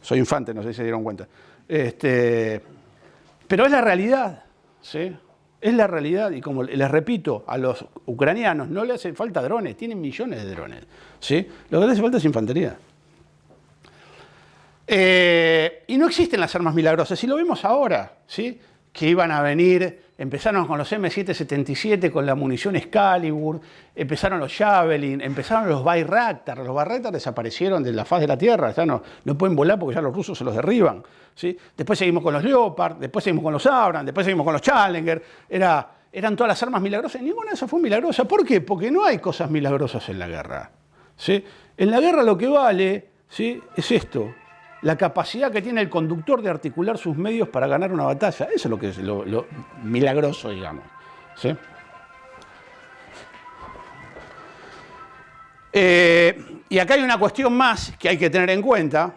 soy infante, no sé si se dieron cuenta. Pero es la realidad, ¿sí? Es la realidad, y como les repito, a los ucranianos no les hace falta drones, tienen millones de drones, ¿sí? Lo que les hace falta es infantería. Y no existen las armas milagrosas, y lo vemos ahora, ¿sí? Que iban a venir empezaron con los M777, con la munición Excalibur, empezaron los Javelin, empezaron los Bayraktar. Los Bayraktar desaparecieron de la faz de la Tierra, ya no pueden volar porque ya los rusos se los derriban, ¿sí? Después seguimos con los Leopard, después seguimos con los Abrams, después seguimos con los Challenger. Eran todas las armas milagrosas, y ninguna de esas fue milagrosa. ¿Por qué? Porque no hay cosas milagrosas en la guerra, ¿sí? En la guerra lo que vale, ¿sí?, es esto: la capacidad que tiene el conductor de articular sus medios para ganar una batalla. Eso es lo que es lo milagroso, digamos, ¿sí? Y acá hay una cuestión más que hay que tener en cuenta.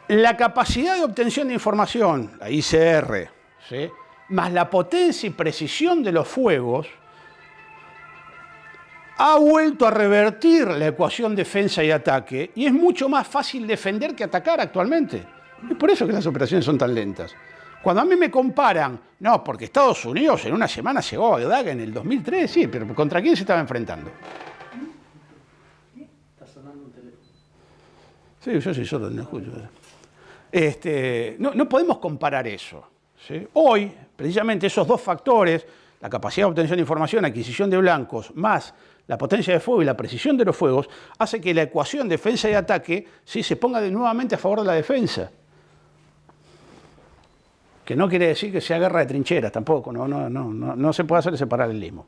La capacidad de obtención de información, la ICR, ¿sí?, más la potencia y precisión de los fuegos, ha vuelto a revertir la ecuación defensa y ataque, y es mucho más fácil defender que atacar actualmente. Es por eso que las operaciones son tan lentas. Cuando a mí me comparan, no, porque Estados Unidos en una semana llegó a Bagdad en el 2003, sí, pero ¿contra quién se estaba enfrentando? Está sonando un teléfono. Sí, yo soy sordo, no escucho. No podemos comparar eso, ¿sí? Hoy, precisamente esos dos factores, la capacidad de obtención de información, adquisición de blancos, más la potencia de fuego y la precisión de los fuegos, hace que la ecuación defensa y ataque, ¿sí?, se ponga nuevamente a favor de la defensa. Que no quiere decir que sea guerra de trincheras, tampoco, no se puede hacer ese paralelismo.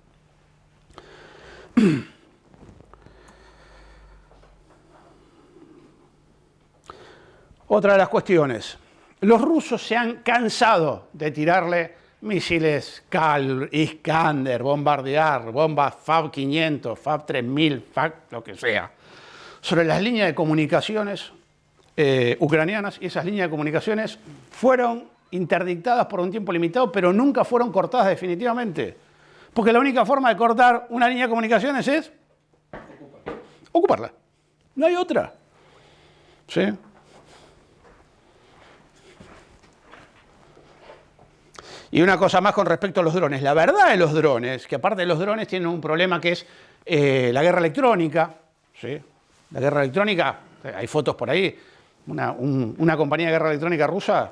Otra de las cuestiones: los rusos se han cansado de tirarle misiles Kal, Iskander, bombardear, bombas FAB-500, FAB-3000, FAB lo que sea, sobre las líneas de comunicaciones ucranianas, y esas líneas de comunicaciones fueron interdictadas por un tiempo limitado, pero nunca fueron cortadas definitivamente. Porque la única forma de cortar una línea de comunicaciones es ocuparla. No hay otra. ¿Sí? Y una cosa más con respecto a los drones. La verdad de los drones, que aparte de los drones tienen un problema que es la guerra electrónica, ¿sí? La guerra electrónica, hay fotos por ahí, una compañía de guerra electrónica rusa,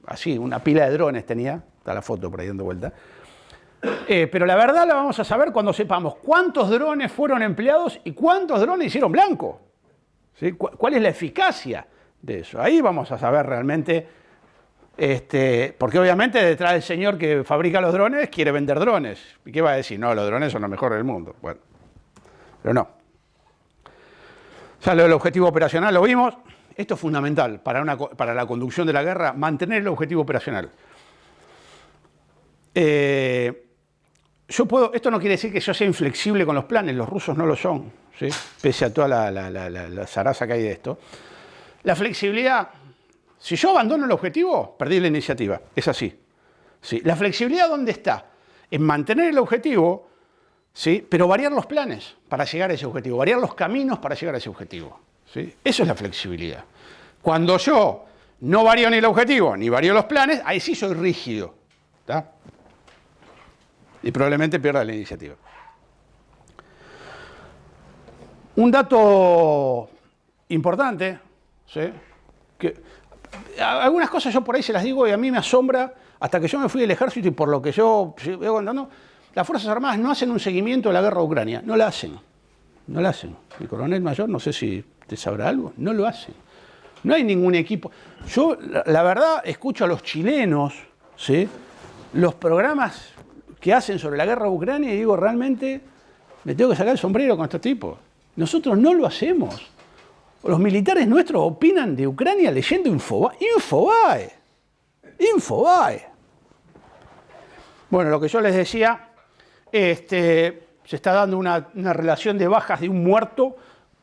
así, una pila de drones tenía, está la foto por ahí dando vuelta. Pero la verdad la vamos a saber cuando sepamos cuántos drones fueron empleados y cuántos drones hicieron blanco, ¿sí? ¿Cuál es la eficacia de eso? Ahí vamos a saber realmente. Porque obviamente detrás del señor que fabrica los drones quiere vender drones. ¿Y qué va a decir? No, los drones son los mejores del mundo. Bueno, pero no. Ya lo del objetivo operacional lo vimos. Esto es fundamental para la conducción de la guerra, mantener el objetivo operacional. Esto no quiere decir que yo sea inflexible con los planes, los rusos no lo son, ¿sí?, pese a toda la zaraza que hay de esto. La flexibilidad... Si yo abandono el objetivo, perdí la iniciativa. Es así. ¿Sí? La flexibilidad, ¿dónde está? En mantener el objetivo, ¿sí?, pero variar los planes para llegar a ese objetivo, variar los caminos para llegar a ese objetivo, ¿sí? Eso es la flexibilidad. Cuando yo no varío ni el objetivo, ni varío los planes, ahí sí soy rígido, ¿tá? Y probablemente pierda la iniciativa. Un dato importante, ¿sí?, que algunas cosas yo por ahí se las digo y a mí me asombra, hasta que yo me fui del ejército y por lo que yo veo contando, las Fuerzas Armadas no hacen un seguimiento de la guerra de Ucrania, no la hacen. El coronel mayor, no sé si te sabrá algo, no lo hacen. No hay ningún equipo. Yo, la verdad, escucho a los chilenos, ¿sí?, los programas que hacen sobre la guerra de Ucrania y digo, realmente me tengo que sacar el sombrero con estos tipos. Nosotros no lo hacemos. Los militares nuestros opinan de Ucrania leyendo Infobae. Bueno, lo que yo les decía, se está dando una relación de bajas de un muerto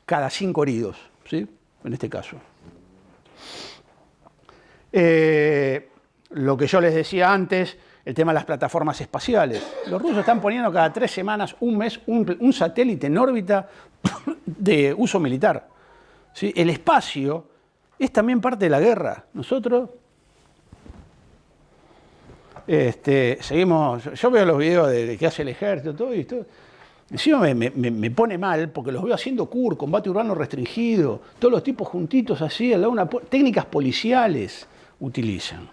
cada 5 heridos, ¿sí?, en este caso. Lo que yo les decía antes, el tema de las plataformas espaciales. Los rusos están poniendo cada 3 semanas, un mes, un satélite en órbita de uso militar. ¿Sí? El espacio es también parte de la guerra. Nosotros seguimos. Yo veo los videos de que hace el ejército, todo esto. Encima me pone mal porque los veo haciendo CUR, combate urbano restringido, todos los tipos juntitos así, técnicas policiales utilizan.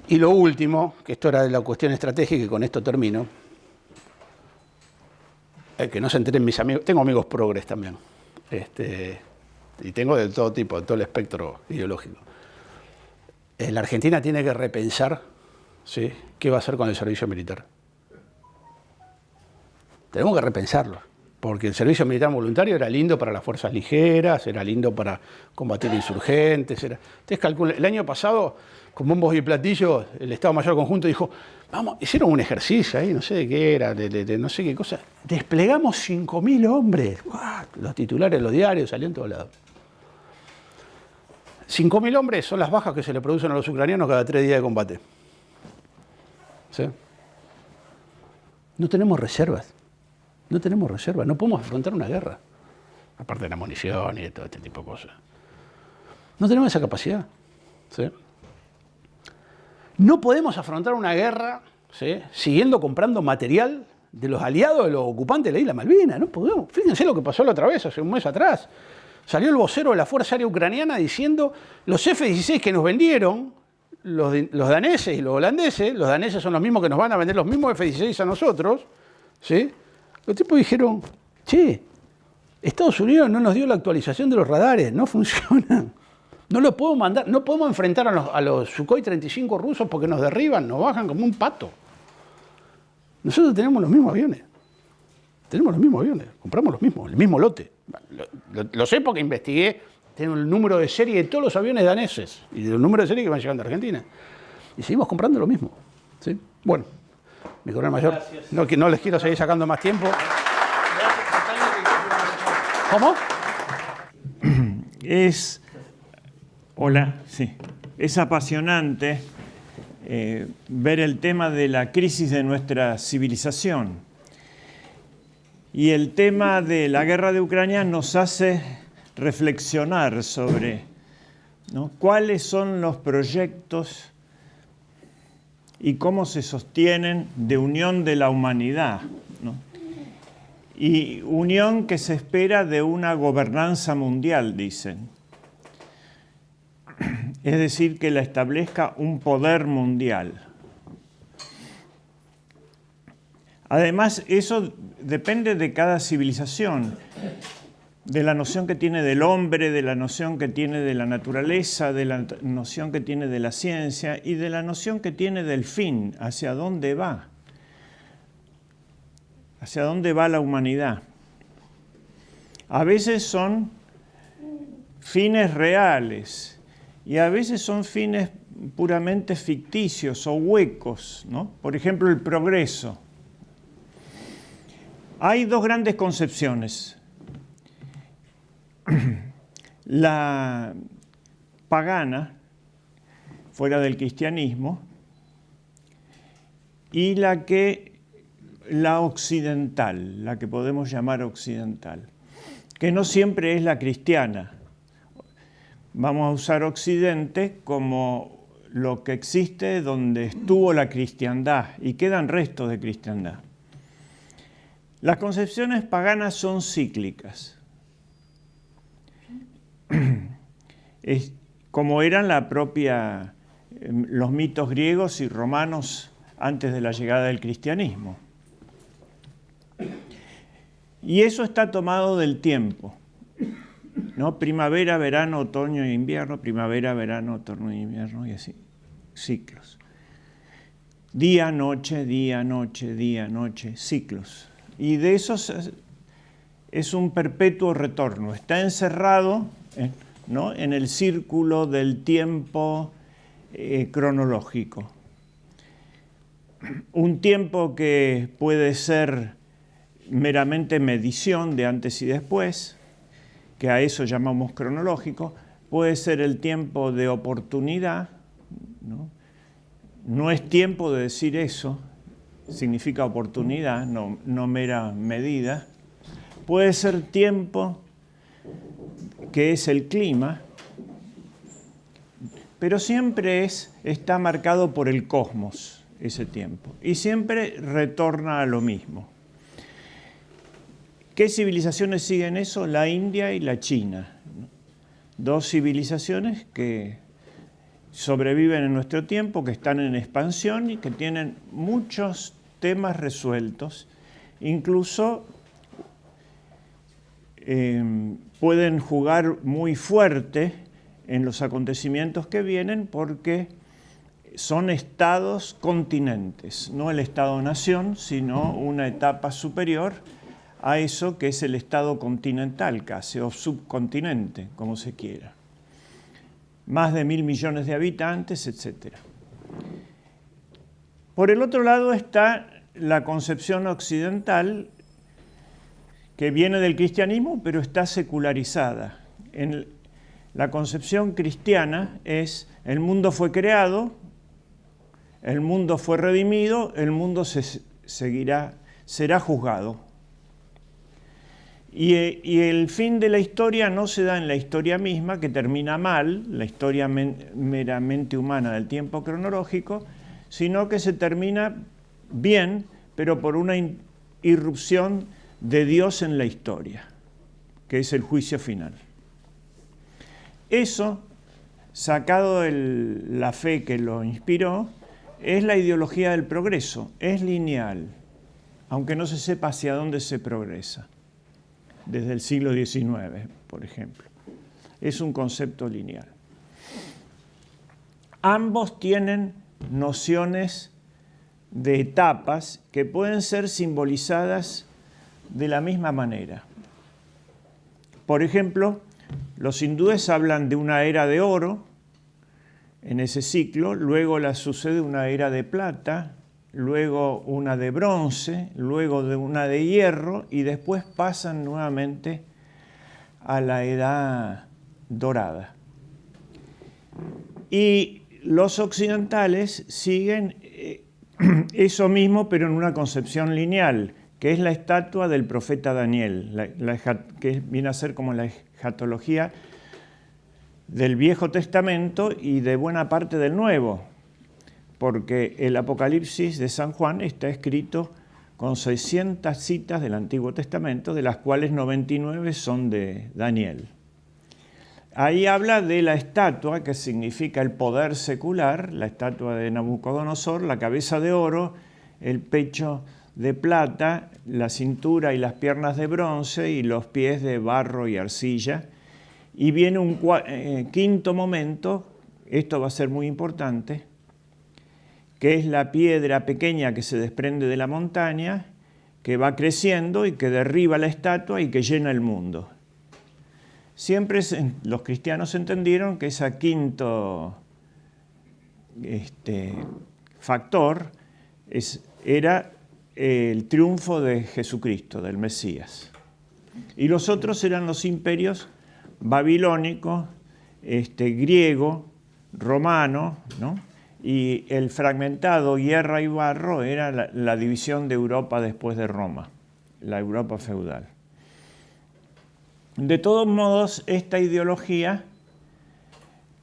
Y lo último, que esto era de la cuestión estratégica y con esto termino, que no se enteren mis amigos, tengo amigos progres también, y tengo de todo tipo, de todo el espectro ideológico. La Argentina tiene que repensar, ¿sí?, qué va a hacer con el servicio militar. Tenemos que repensarlo, porque el servicio militar voluntario era lindo para las fuerzas ligeras, era lindo para combatir insurgentes. Ustedes calculen, el año pasado, con bombos y platillos, el Estado Mayor Conjunto dijo, vamos, hicieron un ejercicio ahí, no sé de qué era, de no sé qué cosa, desplegamos 5.000 hombres. ¡Guau! Los titulares de los diarios salían en todos lados. 5.000 hombres son las bajas que se le producen a los ucranianos cada 3 días de combate. ¿Sí? No tenemos reservas. No tenemos reservas. No podemos afrontar una guerra. Aparte de la munición y de todo este tipo de cosas. No tenemos esa capacidad. ¿Sí? No podemos afrontar una guerra, ¿sí?, siguiendo comprando material de los aliados de los ocupantes de la isla Malvinas. No podemos. Fíjense lo que pasó la otra vez, hace un mes atrás. Salió el vocero de la Fuerza Aérea Ucraniana diciendo los F-16 que nos vendieron los daneses y los holandeses, los daneses son los mismos que nos van a vender los mismos F-16 a nosotros, ¿sí? Los tipos dijeron, che, Estados Unidos no nos dio la actualización de los radares, no funcionan. No los puedo mandar, no podemos enfrentar a los Sukhoi 35 rusos porque nos derriban, nos bajan como un pato. Nosotros tenemos los mismos aviones. Tenemos los mismos aviones, compramos los mismos, el mismo lote. Lo sé porque investigué, tengo el número de serie de todos los aviones daneses y del número de serie que van llegando a Argentina. Y seguimos comprando lo mismo. ¿Sí? Bueno, mi coronel mayor, no les quiero seguir sacando más tiempo. ¿Cómo? Hola, sí. Es apasionante ver el tema de la crisis de nuestra civilización. Y el tema de la guerra de Ucrania nos hace reflexionar sobre, ¿no?, cuáles son los proyectos y cómo se sostienen de unión de la humanidad, ¿no? Y unión que se espera de una gobernanza mundial, dicen. Es decir, que la establezca un poder mundial. Además, eso depende de cada civilización, de la noción que tiene del hombre, de la noción que tiene de la naturaleza, de la noción que tiene de la ciencia y de la noción que tiene del fin, hacia dónde va la humanidad. A veces son fines reales y a veces son fines puramente ficticios o huecos, ¿no? Por ejemplo, el progreso. Hay dos grandes concepciones. La pagana, fuera del cristianismo, y la occidental, la que podemos llamar occidental, que no siempre es la cristiana. Vamos a usar Occidente como lo que existe donde estuvo la cristiandad y quedan restos de cristiandad. Las concepciones paganas son cíclicas, como eran los mitos griegos y romanos antes de la llegada del cristianismo. Y eso está tomado del tiempo, ¿no? Primavera, verano, otoño e invierno, primavera, verano, otoño e invierno, y así, ciclos. Día, noche, día, noche, día, noche, ciclos. Y de esos es un perpetuo retorno. Está encerrado, ¿no?, en el círculo del tiempo cronológico. Un tiempo que puede ser meramente medición de antes y después, que a eso llamamos cronológico, puede ser el tiempo de oportunidad, ¿no? No es tiempo de decir eso, significa oportunidad, no mera medida. Puede ser tiempo que es el clima, pero siempre está marcado por el cosmos ese tiempo y siempre retorna a lo mismo. ¿Qué civilizaciones siguen eso? La India y la China, ¿no? Dos civilizaciones que sobreviven en nuestro tiempo, que están en expansión y que tienen muchos temas resueltos. Incluso pueden jugar muy fuerte en los acontecimientos que vienen porque son estados continentes, no el estado-nación, sino una etapa superior a eso que es el estado continental casi, o subcontinente, como se quiera. Más de 1.000 millones de habitantes, etc. Por el otro lado está la concepción occidental, que viene del cristianismo, pero está secularizada. La concepción cristiana es: el mundo fue creado, el mundo fue redimido, el mundo será juzgado. Y el fin de la historia no se da en la historia misma, que termina mal, la historia meramente humana del tiempo cronológico, sino que se termina bien, pero por una irrupción de Dios en la historia, que es el juicio final. Eso, sacado de la fe que lo inspiró, es la ideología del progreso, es lineal, aunque no se sepa hacia dónde se progresa, desde el siglo XIX, por ejemplo. Es un concepto lineal. Ambos tienen nociones de etapas que pueden ser simbolizadas de la misma manera. Por ejemplo, los hindúes hablan de una era de oro en ese ciclo, luego la sucede una era de plata, luego una de bronce, luego de una de hierro y después pasan nuevamente a la edad dorada. Y los occidentales siguen eso mismo, pero en una concepción lineal, que es la estatua del profeta Daniel, que viene a ser como la escatología del Viejo Testamento y de buena parte del Nuevo, porque el Apocalipsis de San Juan está escrito con 600 citas del Antiguo Testamento, de las cuales 99 son de Daniel. Ahí habla de la estatua, que significa el poder secular, la estatua de Nabucodonosor, la cabeza de oro, el pecho de plata, la cintura y las piernas de bronce y los pies de barro y arcilla. Y viene un quinto momento, esto va a ser muy importante, que es la piedra pequeña que se desprende de la montaña, que va creciendo y que derriba la estatua y que llena el mundo. Siempre los cristianos entendieron que ese quinto factor era el triunfo de Jesucristo, del Mesías. Y los otros eran los imperios babilónico, griego, romano, ¿no? Y el fragmentado hierro y barro era la división de Europa después de Roma, la Europa feudal. De todos modos, esta ideología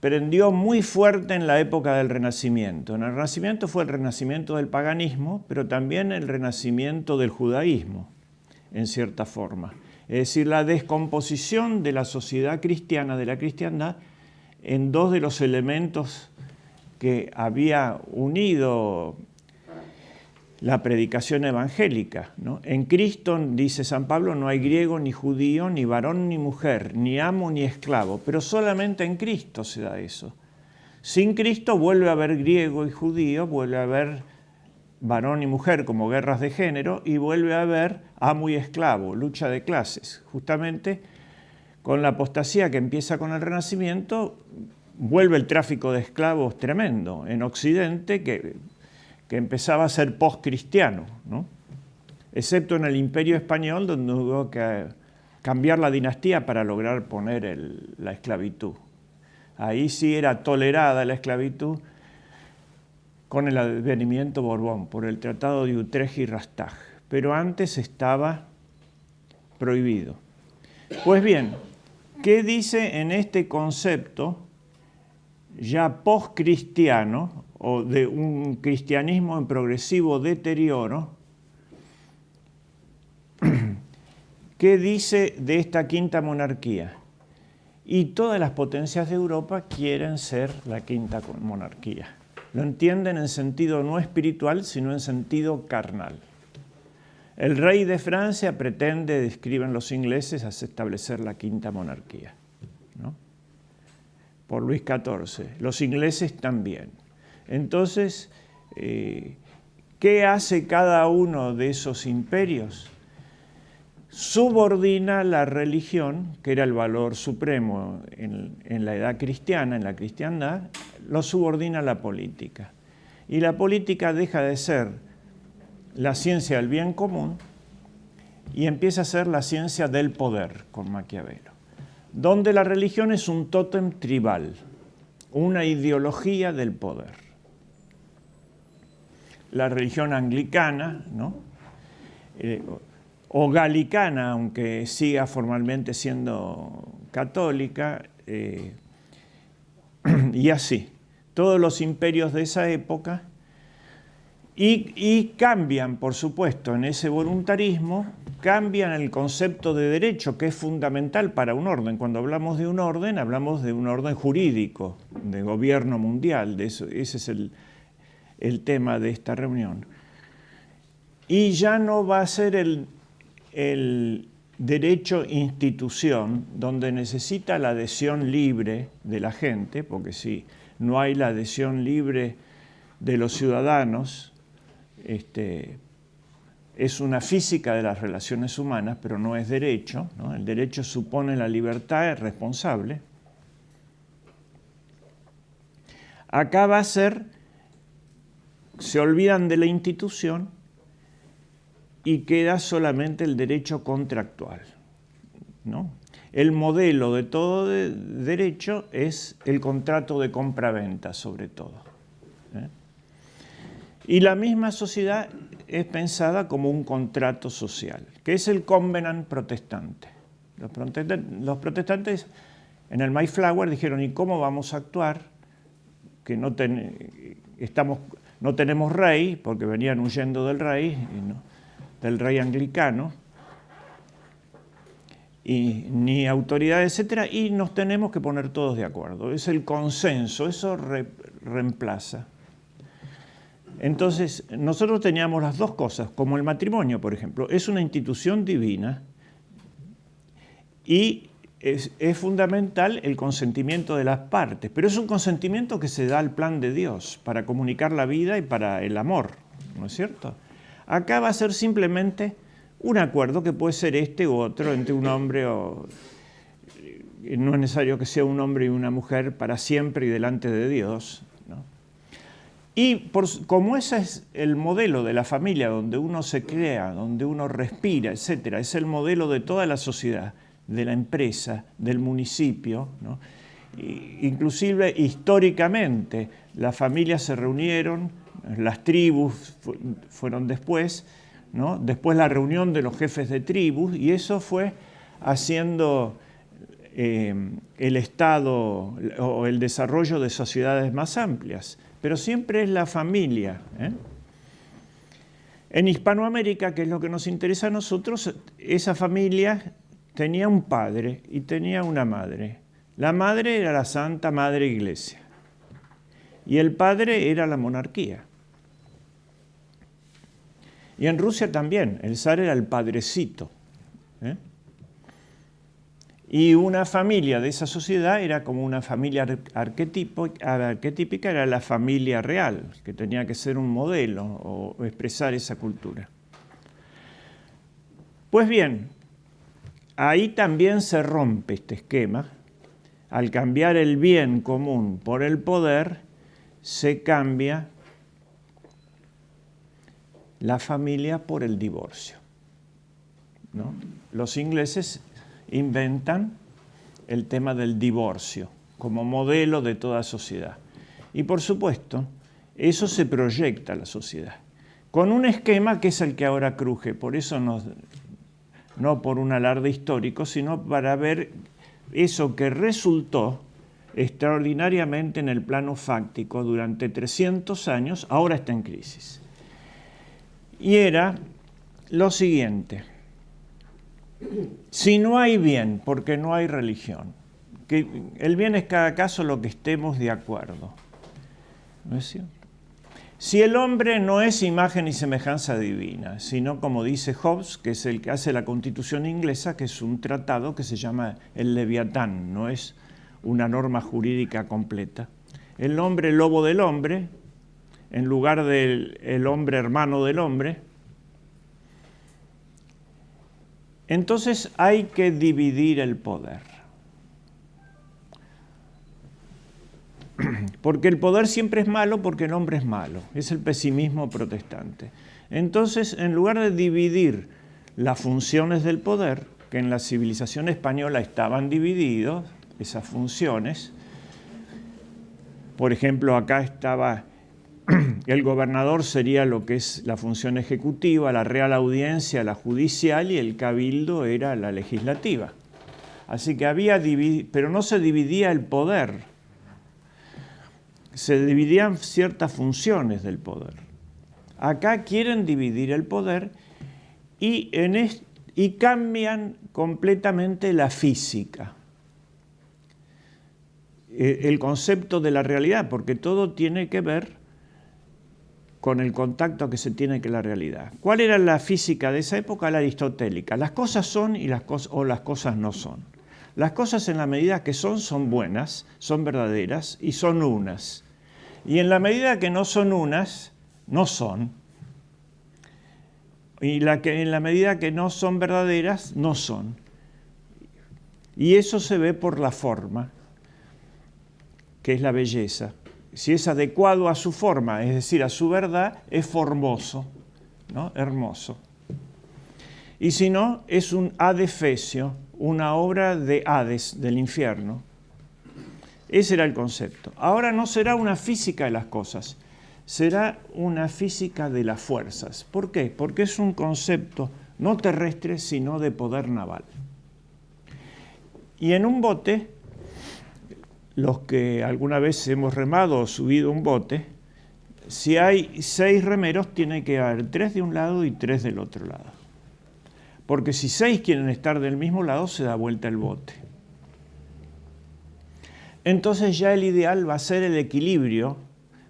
prendió muy fuerte en la época del Renacimiento. En el Renacimiento fue el renacimiento del paganismo, pero también el renacimiento del judaísmo, en cierta forma. Es decir, la descomposición de la sociedad cristiana, de la cristiandad, en dos de los elementos que había unido la predicación evangélica, ¿no? En Cristo, dice San Pablo, no hay griego ni judío, ni varón ni mujer, ni amo ni esclavo, pero solamente en Cristo se da eso. Sin Cristo vuelve a haber griego y judío, vuelve a haber varón y mujer como guerras de género y vuelve a haber amo y esclavo, lucha de clases. Justamente con la apostasía que empieza con el Renacimiento, vuelve el tráfico de esclavos tremendo en Occidente, que empezaba a ser post-cristiano, ¿no? Excepto en el Imperio Español, donde hubo que cambiar la dinastía para lograr poner la esclavitud. Ahí sí era tolerada la esclavitud con el advenimiento Borbón, por el Tratado de Utrecht y Rastach, pero antes estaba prohibido. Pues bien, ¿qué dice en este concepto ya post-cristiano, o de un cristianismo en progresivo deterioro? ¿Qué dice de esta quinta monarquía? y todas las potencias de Europa quieren ser la quinta monarquía. Lo entienden en sentido no espiritual, sino en sentido carnal. El rey de Francia pretende, describen los ingleses, establecer la quinta monarquía, ¿no? Por Luis XIV. Los ingleses también. Entonces, ¿qué hace cada uno de esos imperios? Subordina la religión, que era el valor supremo en la edad cristiana, en la cristiandad, lo subordina a la política. Y la política deja de ser la ciencia del bien común y empieza a ser la ciencia del poder, con Maquiavelo, donde la religión es un tótem tribal, una ideología del poder. La religión anglicana, ¿no? O galicana, aunque siga formalmente siendo católica, y así. Todos los imperios de esa época, y cambian, por supuesto, en ese voluntarismo, cambian el concepto de derecho, que es fundamental para un orden. Cuando hablamos de un orden jurídico, de gobierno mundial, de eso, ese es el tema de esta reunión. Y ya no va a ser el derecho institución, donde necesita la adhesión libre de la gente, porque si no hay la adhesión libre de los ciudadanos, es una física de las relaciones humanas, pero no es derecho, ¿no? El derecho supone la libertad responsable. Acá va a ser, se olvidan de la institución y queda solamente el derecho contractual, ¿no? El modelo de todo derecho es el contrato de compra-venta, sobre todo, ¿eh? Y la misma sociedad es pensada como un contrato social, que es el Covenant protestante. Los protestantes en el Mayflower dijeron, ¿y cómo vamos a actuar? Que no tenemos rey, porque venían huyendo del rey, del rey anglicano, y ni autoridad, etcétera, y nos tenemos que poner todos de acuerdo. Es el consenso, eso reemplaza. Entonces, nosotros teníamos las dos cosas, como el matrimonio, por ejemplo. Es una institución divina y es fundamental el consentimiento de las partes, pero es un consentimiento que se da al plan de Dios para comunicar la vida y para el amor, ¿no es cierto? Acá va a ser simplemente un acuerdo que puede ser este u otro entre un hombre o... No es necesario que sea un hombre y una mujer para siempre y delante de Dios, ¿no? Y como ese es el modelo de la familia donde uno se crea, donde uno respira, etcétera, es el modelo de toda la sociedad, de la empresa, del municipio, ¿no? Inclusive históricamente las familias se reunieron, las tribus fueron después, ¿no? Después la reunión de los jefes de tribus, y eso fue haciendo el Estado o el desarrollo de sociedades más amplias. Pero siempre es la familia, ¿eh? En Hispanoamérica, que es lo que nos interesa a nosotros, esa familia tenía un padre y tenía una madre. La madre era la Santa Madre Iglesia y el padre era la monarquía. Y en Rusia también, el zar era el padrecito, ¿eh? Y una familia de esa sociedad era como una familia arquetípica, era la familia real, que tenía que ser un modelo o expresar esa cultura. Pues bien, ahí también se rompe este esquema. Al cambiar el bien común por el poder, se cambia la familia por el divorcio, ¿no? Los ingleses inventan el tema del divorcio como modelo de toda sociedad. Y por supuesto, eso se proyecta a la sociedad, con un esquema que es el que ahora cruje. Por eso no por un alarde histórico, sino para ver eso que resultó extraordinariamente en el plano fáctico durante 300 años, ahora está en crisis. Y era lo siguiente: si no hay bien, porque no hay religión, que el bien es cada caso lo que estemos de acuerdo. ¿No es cierto? Si el hombre no es imagen y semejanza divina, sino como dice Hobbes, que es el que hace la Constitución inglesa, que es un tratado que se llama el Leviatán, no es una norma jurídica completa. El hombre lobo del hombre, en lugar del hombre hermano del hombre. Entonces hay que dividir el poder. Porque el poder siempre es malo porque el hombre es malo. Es el pesimismo protestante. Entonces, en lugar de dividir las funciones del poder, que en la civilización española estaban divididas, esas funciones, por ejemplo, acá estaba el gobernador, sería lo que es la función ejecutiva, la Real Audiencia, la judicial, y el cabildo era la legislativa. Así que había pero no se dividía el poder. Se dividían ciertas funciones del poder. Acá quieren dividir el poder y cambian completamente la física, el concepto de la realidad, porque todo tiene que ver con el contacto que se tiene con la realidad. ¿Cuál era la física de esa época? La aristotélica. Las cosas son o las cosas no son. Las cosas, en la medida que son buenas, son verdaderas y son unas. Y en la medida que no son unas, no son. Y en la medida que no son verdaderas, no son. Y eso se ve por la forma, que es la belleza. Si es adecuado a su forma, es decir, a su verdad, es formoso, ¿no? Hermoso. Y si no, es un adefesio, una obra de Hades, del infierno. Ese era el concepto. Ahora no será una física de las cosas, será una física de las fuerzas. ¿Por qué? Porque es un concepto no terrestre, sino de poder naval. Y en un bote, los que alguna vez hemos remado o subido un bote, si hay 6 remeros, tiene que haber 3 de un lado y 3 del otro lado. Porque si 6 quieren estar del mismo lado, se da vuelta el bote. Entonces ya el ideal va a ser el equilibrio,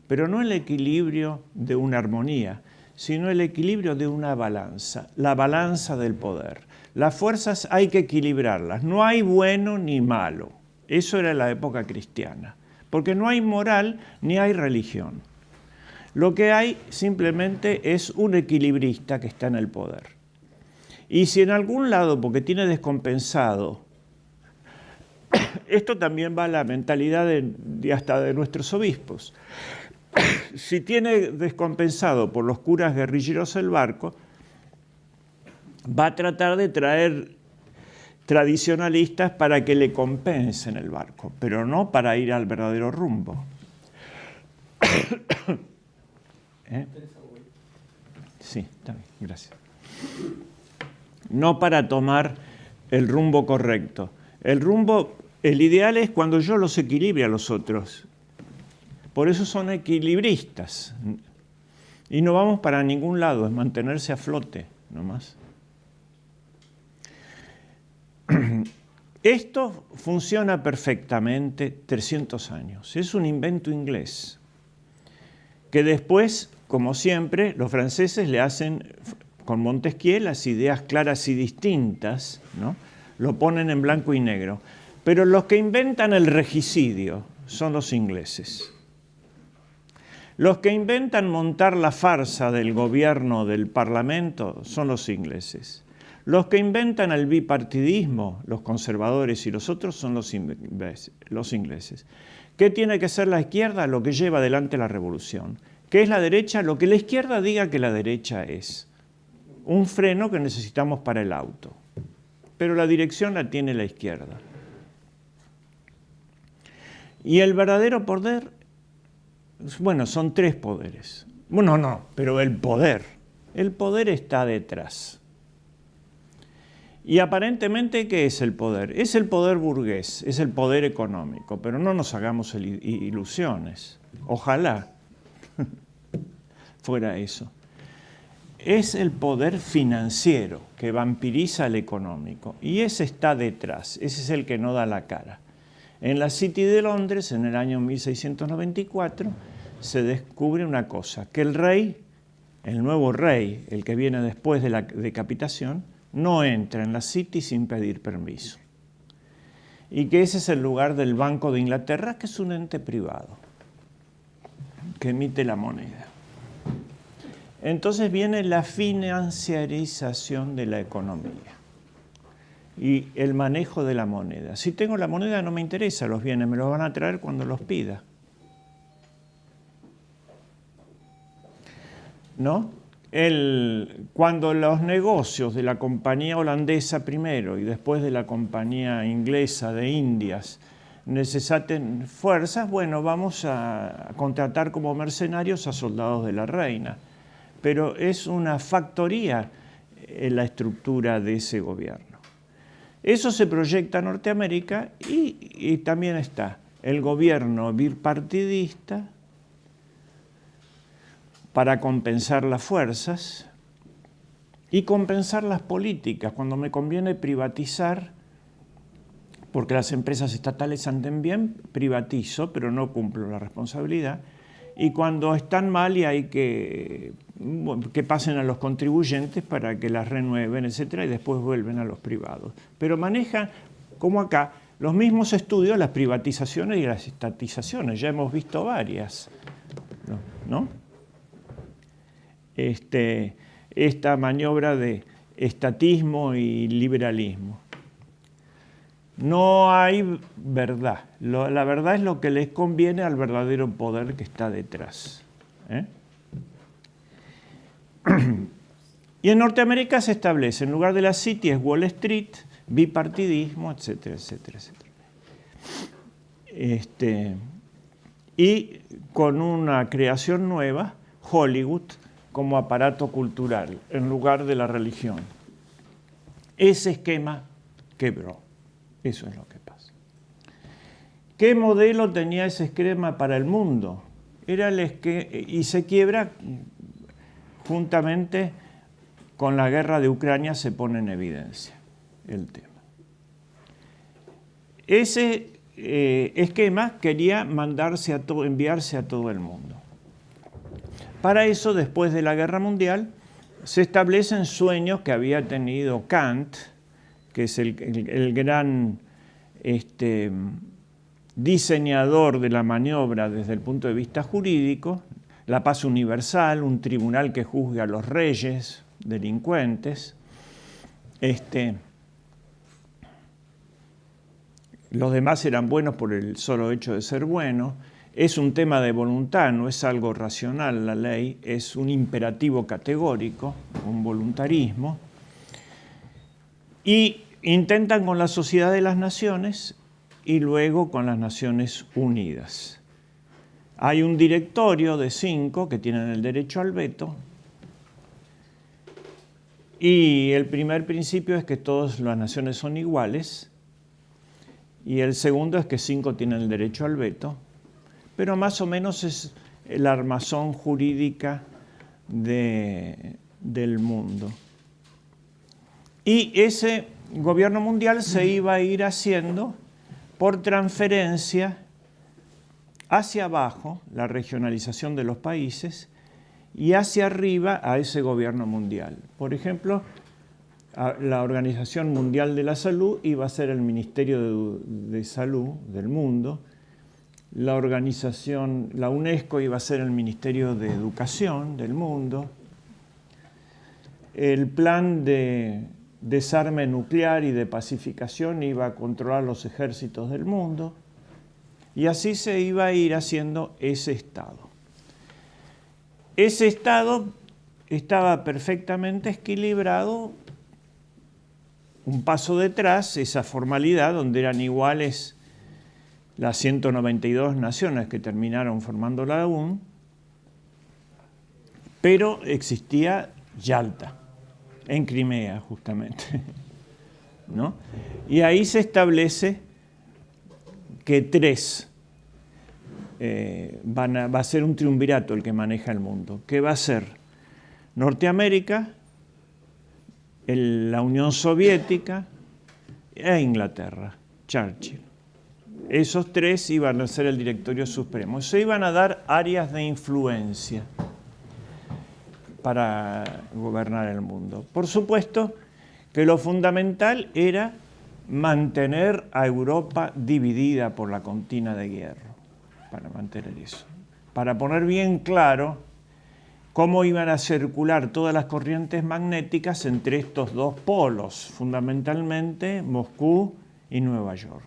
pero no el equilibrio de una armonía, sino el equilibrio de una balanza, la balanza del poder. Las fuerzas hay que equilibrarlas, no hay bueno ni malo. Eso era la época cristiana, porque no hay moral ni hay religión. Lo que hay simplemente es un equilibrista que está en el poder. Y si en algún lado, porque tiene descompensado, esto también va a la mentalidad hasta de nuestros obispos, si tiene descompensado por los curas guerrilleros el barco, va a tratar de traer tradicionalistas para que le compensen el barco, pero no para ir al verdadero rumbo. Sí, está bien, gracias. No para tomar el rumbo correcto. El ideal es cuando yo los equilibre a los otros. Por eso son equilibristas. Y no vamos para ningún lado, es mantenerse a flote nomás. Esto funciona perfectamente 300 años. Es un invento inglés que después, como siempre, los franceses le hacen con Montesquieu las ideas claras y distintas, ¿no? Lo ponen en blanco y negro. Pero los que inventan el regicidio son los ingleses. Los que inventan montar la farsa del gobierno del Parlamento son los ingleses. Los que inventan el bipartidismo, los conservadores y los otros, son los ingleses. ¿Qué tiene que ser la izquierda? Lo que lleva adelante la revolución. ¿Qué es la derecha? Lo que la izquierda diga que la derecha es. Un freno que necesitamos para el auto. Pero la dirección la tiene la izquierda. Y el verdadero poder, bueno, son 3 poderes. Bueno, no, pero el poder está detrás. Y aparentemente, ¿qué es el poder? Es el poder burgués, es el poder económico, pero no nos hagamos ilusiones. Ojalá fuera eso. Es el poder financiero que vampiriza el económico, y ese está detrás, ese es el que no da la cara. En la City de Londres, en el año 1694, se descubre una cosa, que el rey, el nuevo rey, el que viene después de la decapitación, no entra en la City sin pedir permiso. Y que ese es el lugar del Banco de Inglaterra, que es un ente privado, que emite la moneda. Entonces viene la financiarización de la economía y el manejo de la moneda. Si tengo la moneda no me interesa los bienes, me los van a traer cuando los pida. ¿No? Cuando los negocios de la compañía holandesa primero y después de la compañía inglesa de Indias necesiten fuerzas, bueno, vamos a contratar como mercenarios a soldados de la reina. Pero es una factoría en la estructura de ese gobierno. Eso se proyecta a Norteamérica y también está el gobierno bipartidista para compensar las fuerzas y compensar las políticas. Cuando me conviene privatizar, porque las empresas estatales anden bien, privatizo, pero no cumplo la responsabilidad. Y cuando están mal y hay que pasen a los contribuyentes para que las renueven, etcétera, y después vuelven a los privados. Pero manejan, como acá, los mismos estudios, las privatizaciones y las estatizaciones. Ya hemos visto varias, ¿no? Esta maniobra de estatismo y liberalismo. No hay verdad. La verdad es lo que les conviene al verdadero poder que está detrás. Y en Norteamérica se establece, en lugar de la City es Wall Street, bipartidismo, etcétera, etcétera, etcétera. Y con una creación nueva, Hollywood como aparato cultural, en lugar de la religión. Ese esquema quebró. Eso es lo que pasa. ¿Qué modelo tenía ese esquema para el mundo? Era y se quiebra juntamente con la guerra de Ucrania, se pone en evidencia el tema. Ese esquema quería enviarse a todo el mundo. Para eso, después de la Guerra Mundial, se establecen sueños que había tenido Kant, que es el gran diseñador de la maniobra desde el punto de vista jurídico, la paz universal, un tribunal que juzgue a los reyes, delincuentes. Los demás eran buenos por el solo hecho de ser buenos. Es un tema de voluntad, no es algo racional la ley, es un imperativo categórico, un voluntarismo. Y intentan con la Sociedad de las Naciones y luego con las Naciones Unidas. Hay un directorio de 5 que tienen el derecho al veto y el primer principio es que todas las naciones son iguales y el segundo es que 5 tienen el derecho al veto, pero más o menos es la armazón jurídica del mundo. Y ese gobierno mundial se iba a ir haciendo por transferencia hacia abajo, la regionalización de los países, y hacia arriba a ese gobierno mundial. Por ejemplo, la Organización Mundial de la Salud iba a ser el Ministerio de Salud del mundo, la UNESCO iba a ser el Ministerio de Educación del mundo, el plan de desarme nuclear y de pacificación iba a controlar los ejércitos del mundo, y así se iba a ir haciendo ese Estado. Ese Estado estaba perfectamente equilibrado, un paso detrás, esa formalidad donde eran iguales las 192 naciones que terminaron formando la ONU, pero existía Yalta, en Crimea justamente, ¿no? Y ahí se establece que 3 va a ser un triunvirato el que maneja el mundo, que va a ser Norteamérica, la Unión Soviética e Inglaterra, Churchill. Esos tres iban a ser el directorio supremo. Se iban a dar áreas de influencia para gobernar el mundo. Por supuesto que lo fundamental era mantener a Europa dividida por la cortina de hierro, para mantener eso. Para poner bien claro cómo iban a circular todas las corrientes magnéticas entre estos dos polos, fundamentalmente Moscú y Nueva York.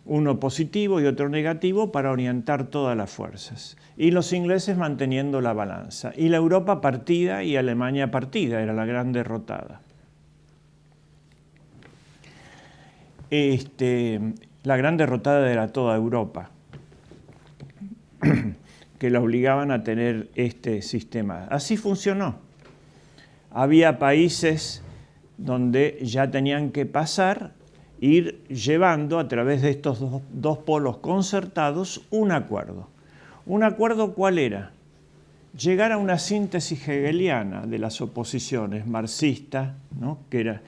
Uno positivo y otro negativo para orientar todas las fuerzas. Y los ingleses manteniendo la balanza. Y la Europa partida y Alemania partida, era la gran derrotada. La gran derrotada era toda Europa, que la obligaban a tener este sistema. Así funcionó. Había países donde ya tenían que pasar, ir llevando a través de estos dos polos concertados un acuerdo. ¿Un acuerdo cuál era? Llegar a una síntesis hegeliana de las oposiciones marxistas, ¿no? Que era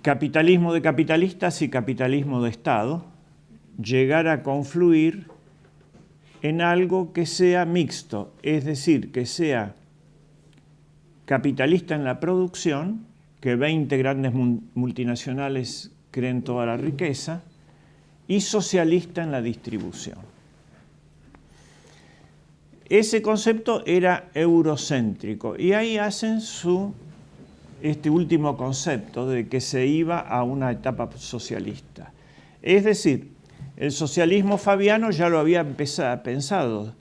capitalismo de capitalistas y capitalismo de Estado, llegar a confluir en algo que sea mixto, es decir, que sea capitalista en la producción, que 20 grandes multinacionales creen toda la riqueza, y socialista en la distribución. Ese concepto era eurocéntrico, y ahí hacen este último concepto de que se iba a una etapa socialista. Es decir, el socialismo fabiano ya lo había pensado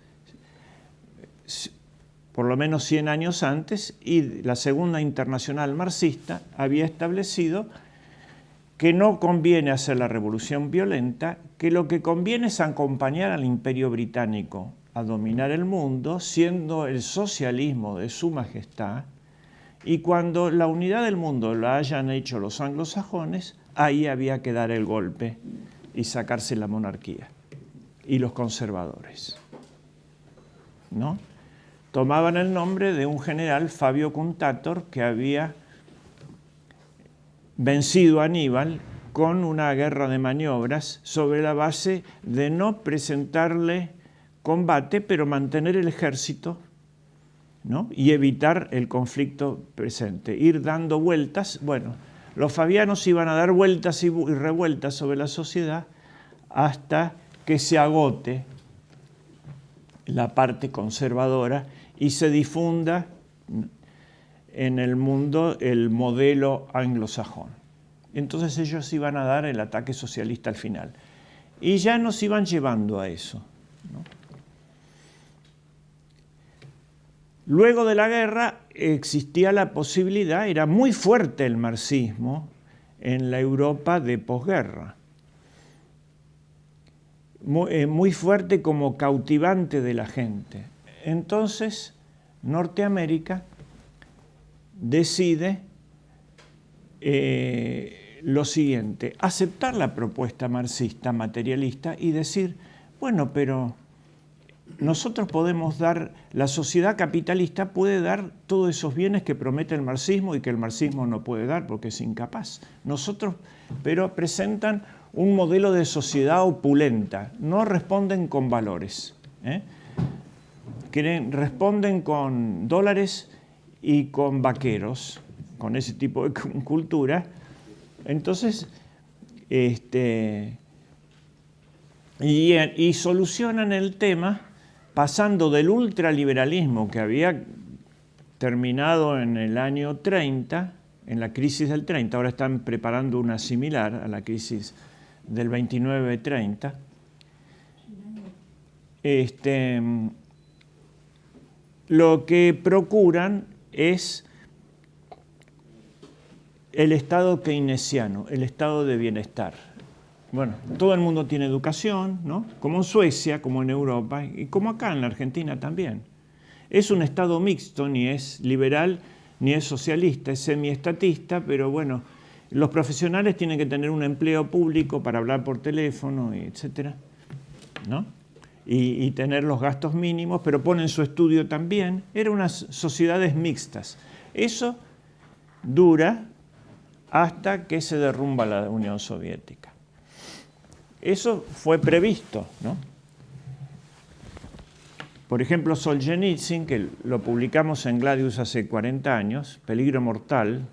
por lo menos 100 años antes, y la Segunda Internacional Marxista había establecido que no conviene hacer la revolución violenta, que lo que conviene es acompañar al Imperio Británico a dominar el mundo, siendo el socialismo de su majestad, y cuando la unidad del mundo la hayan hecho los anglosajones, ahí había que dar el golpe y sacarse la monarquía y los conservadores, ¿no? Tomaban el nombre de un general, Fabio Cuntator, que había vencido a Aníbal con una guerra de maniobras sobre la base de no presentarle combate, pero mantener el ejército, ¿no? Y evitar el conflicto presente, ir dando vueltas. Bueno, los fabianos iban a dar vueltas y revueltas sobre la sociedad hasta que se agote la parte conservadora y se difunda en el mundo el modelo anglosajón. Entonces ellos iban a dar el ataque socialista al final. Y ya nos iban llevando a eso, ¿no? Luego de la guerra existía la posibilidad, era muy fuerte el marxismo en la Europa de posguerra. Muy fuerte como cautivante de la gente. Entonces, Norteamérica decide lo siguiente: aceptar la propuesta marxista materialista y decir, bueno, pero nosotros podemos dar, la sociedad capitalista puede dar todos esos bienes que promete el marxismo y que el marxismo no puede dar porque es incapaz. Nosotros, pero presentan un modelo de sociedad opulenta, no responden con valores, responden con dólares y con vaqueros, con ese tipo de cultura. Entonces, y solucionan el tema pasando del ultraliberalismo que había terminado en el año 30, en la crisis del 30, ahora están preparando una similar a la crisis del 29-30, lo que procuran es el estado keynesiano, el estado de bienestar. Bueno, todo el mundo tiene educación, ¿no? Como en Suecia, como en Europa y como acá en la Argentina también. Es un estado mixto, ni es liberal ni es socialista, es semiestatista, pero bueno, los profesionales tienen que tener un empleo público para hablar por teléfono, etcétera, ¿no? Y tener los gastos mínimos, pero ponen su estudio también. Eran unas sociedades mixtas. Eso dura hasta que se derrumba la Unión Soviética. Eso fue previsto, ¿no? Por ejemplo, Solzhenitsyn, que lo publicamos en Gladius hace 40 años, Peligro Mortal,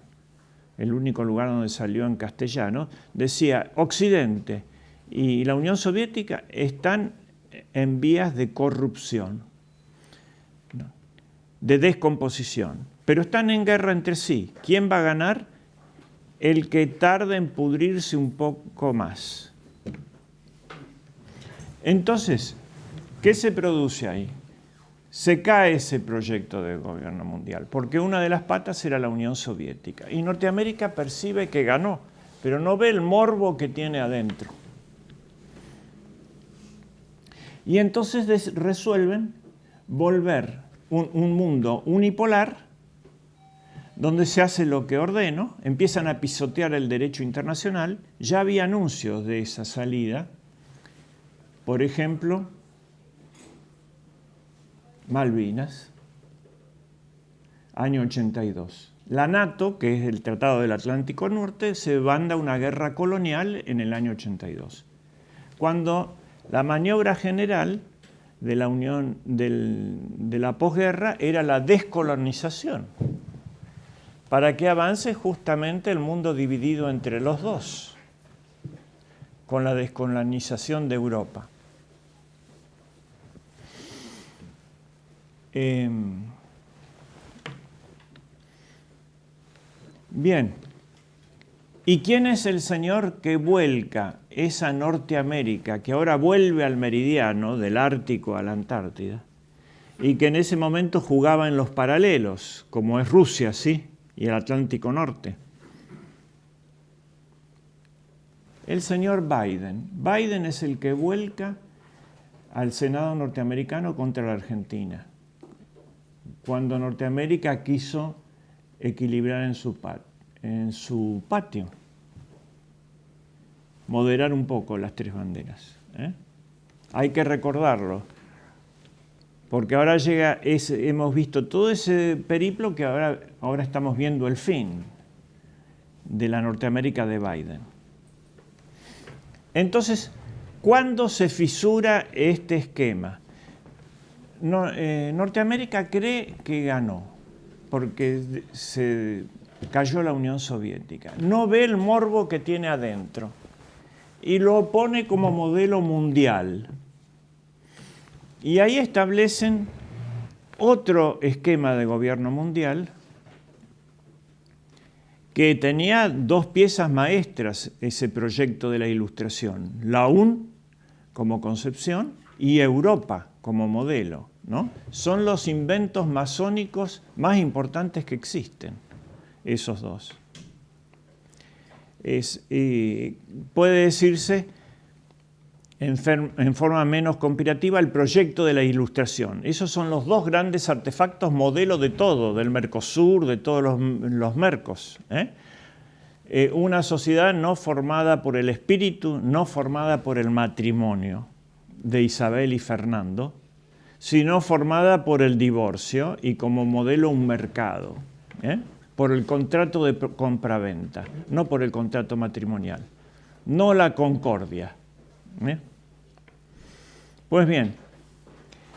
el único lugar donde salió en castellano, decía, Occidente y la Unión Soviética están en vías de corrupción, ¿no?, de descomposición, pero están en guerra entre sí. ¿Quién va a ganar? El que tarde en pudrirse un poco más. Entonces, ¿qué se produce ahí? Se cae ese proyecto de gobierno mundial, porque una de las patas era la Unión Soviética. Y Norteamérica percibe que ganó, pero no ve el morbo que tiene adentro. Y entonces resuelven volver un mundo unipolar, donde se hace lo que ordeno, empiezan a pisotear el derecho internacional. Ya había anuncios de esa salida. Por ejemplo, Malvinas, año 82. La NATO, que es el Tratado del Atlántico Norte, se manda una guerra colonial en el año 82, cuando la maniobra general de la Unión de la posguerra era la descolonización, para que avance justamente el mundo dividido entre los dos, con la descolonización de Europa. Bien, ¿y quién es el señor que vuelca esa Norteamérica, que ahora vuelve al meridiano del Ártico a la Antártida, y que en ese momento jugaba en los paralelos, como es Rusia, sí, y el Atlántico Norte? El señor Biden. Biden es el que vuelca al Senado norteamericano contra la Argentina, cuando Norteamérica quiso equilibrar en su patio, moderar un poco las tres banderas, ¿eh? Hay que recordarlo, porque ahora hemos visto todo ese periplo que ahora estamos viendo el fin de la Norteamérica de Biden. Entonces, ¿cuándo se fisura este esquema? Norteamérica cree que ganó, porque se cayó la Unión Soviética. No ve el morbo que tiene adentro y lo pone como modelo mundial. Y ahí establecen otro esquema de gobierno mundial que tenía dos piezas maestras, ese proyecto de la Ilustración: la UN como concepción y Europa como modelo, ¿no? Son los inventos masónicos más importantes que existen, esos dos. Puede decirse en forma menos conspirativa el proyecto de la Ilustración. Esos son los dos grandes artefactos modelo de todo, del Mercosur, de todos los mercos, ¿eh? Una sociedad no formada por el espíritu, no formada por el matrimonio de Isabel y Fernando, sino formada por el divorcio y como modelo un mercado, ¿eh? Por el contrato de compraventa, no por el contrato matrimonial, no la concordia, ¿eh? Pues bien,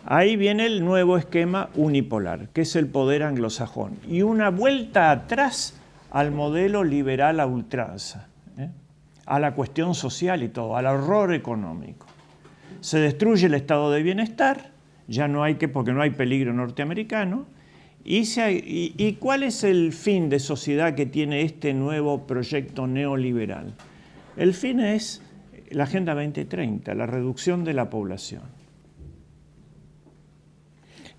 ahí viene el nuevo esquema unipolar, que es el poder anglosajón, y una vuelta atrás al modelo liberal a ultranza, ¿eh? A la cuestión social y todo, al horror económico. Se destruye el estado de bienestar, ya no hay porque no hay peligro norteamericano. ¿Y cuál es el fin de sociedad que tiene este nuevo proyecto neoliberal? El fin es la Agenda 2030, la reducción de la población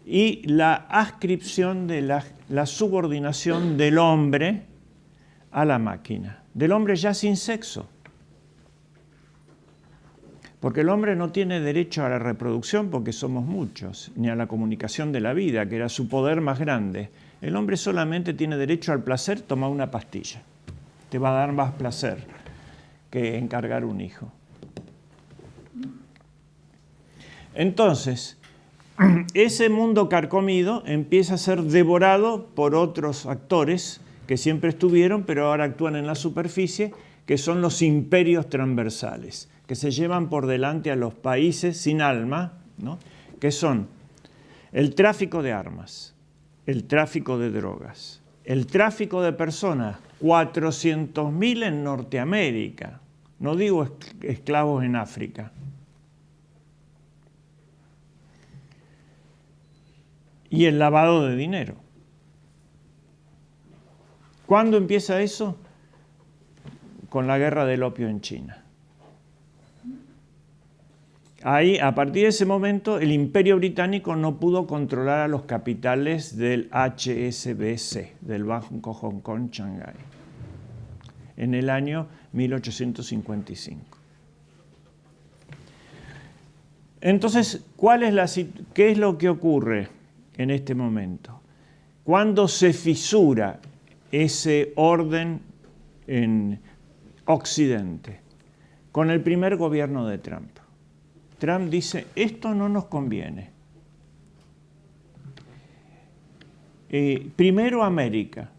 y la adscripción de la subordinación del hombre a la máquina, del hombre ya sin sexo. Porque el hombre no tiene derecho a la reproducción porque somos muchos, ni a la comunicación de la vida, que era su poder más grande. El hombre solamente tiene derecho al placer. Toma una pastilla, te va a dar más placer que encargar un hijo. Entonces, ese mundo carcomido empieza a ser devorado por otros actores que que siempre estuvieron, pero ahora actúan en la superficie, que son los imperios transversales, que se llevan por delante a los países sin alma, ¿no? Que son el tráfico de armas, el tráfico de drogas, el tráfico de personas, 400.000 en Norteamérica, no digo esclavos en África. Y el lavado de dinero. ¿Cuándo empieza eso? Con la guerra del opio en China. Ahí, a partir de ese momento, el Imperio Británico no pudo controlar a los capitales del HSBC, del Banco Hong Kong Shanghai, en el año 1855. Entonces, ¿qué es lo que ocurre en este momento? Cuando se fisura ese orden en Occidente, con el primer gobierno de Trump. Trump dice, esto no nos conviene. Primero América,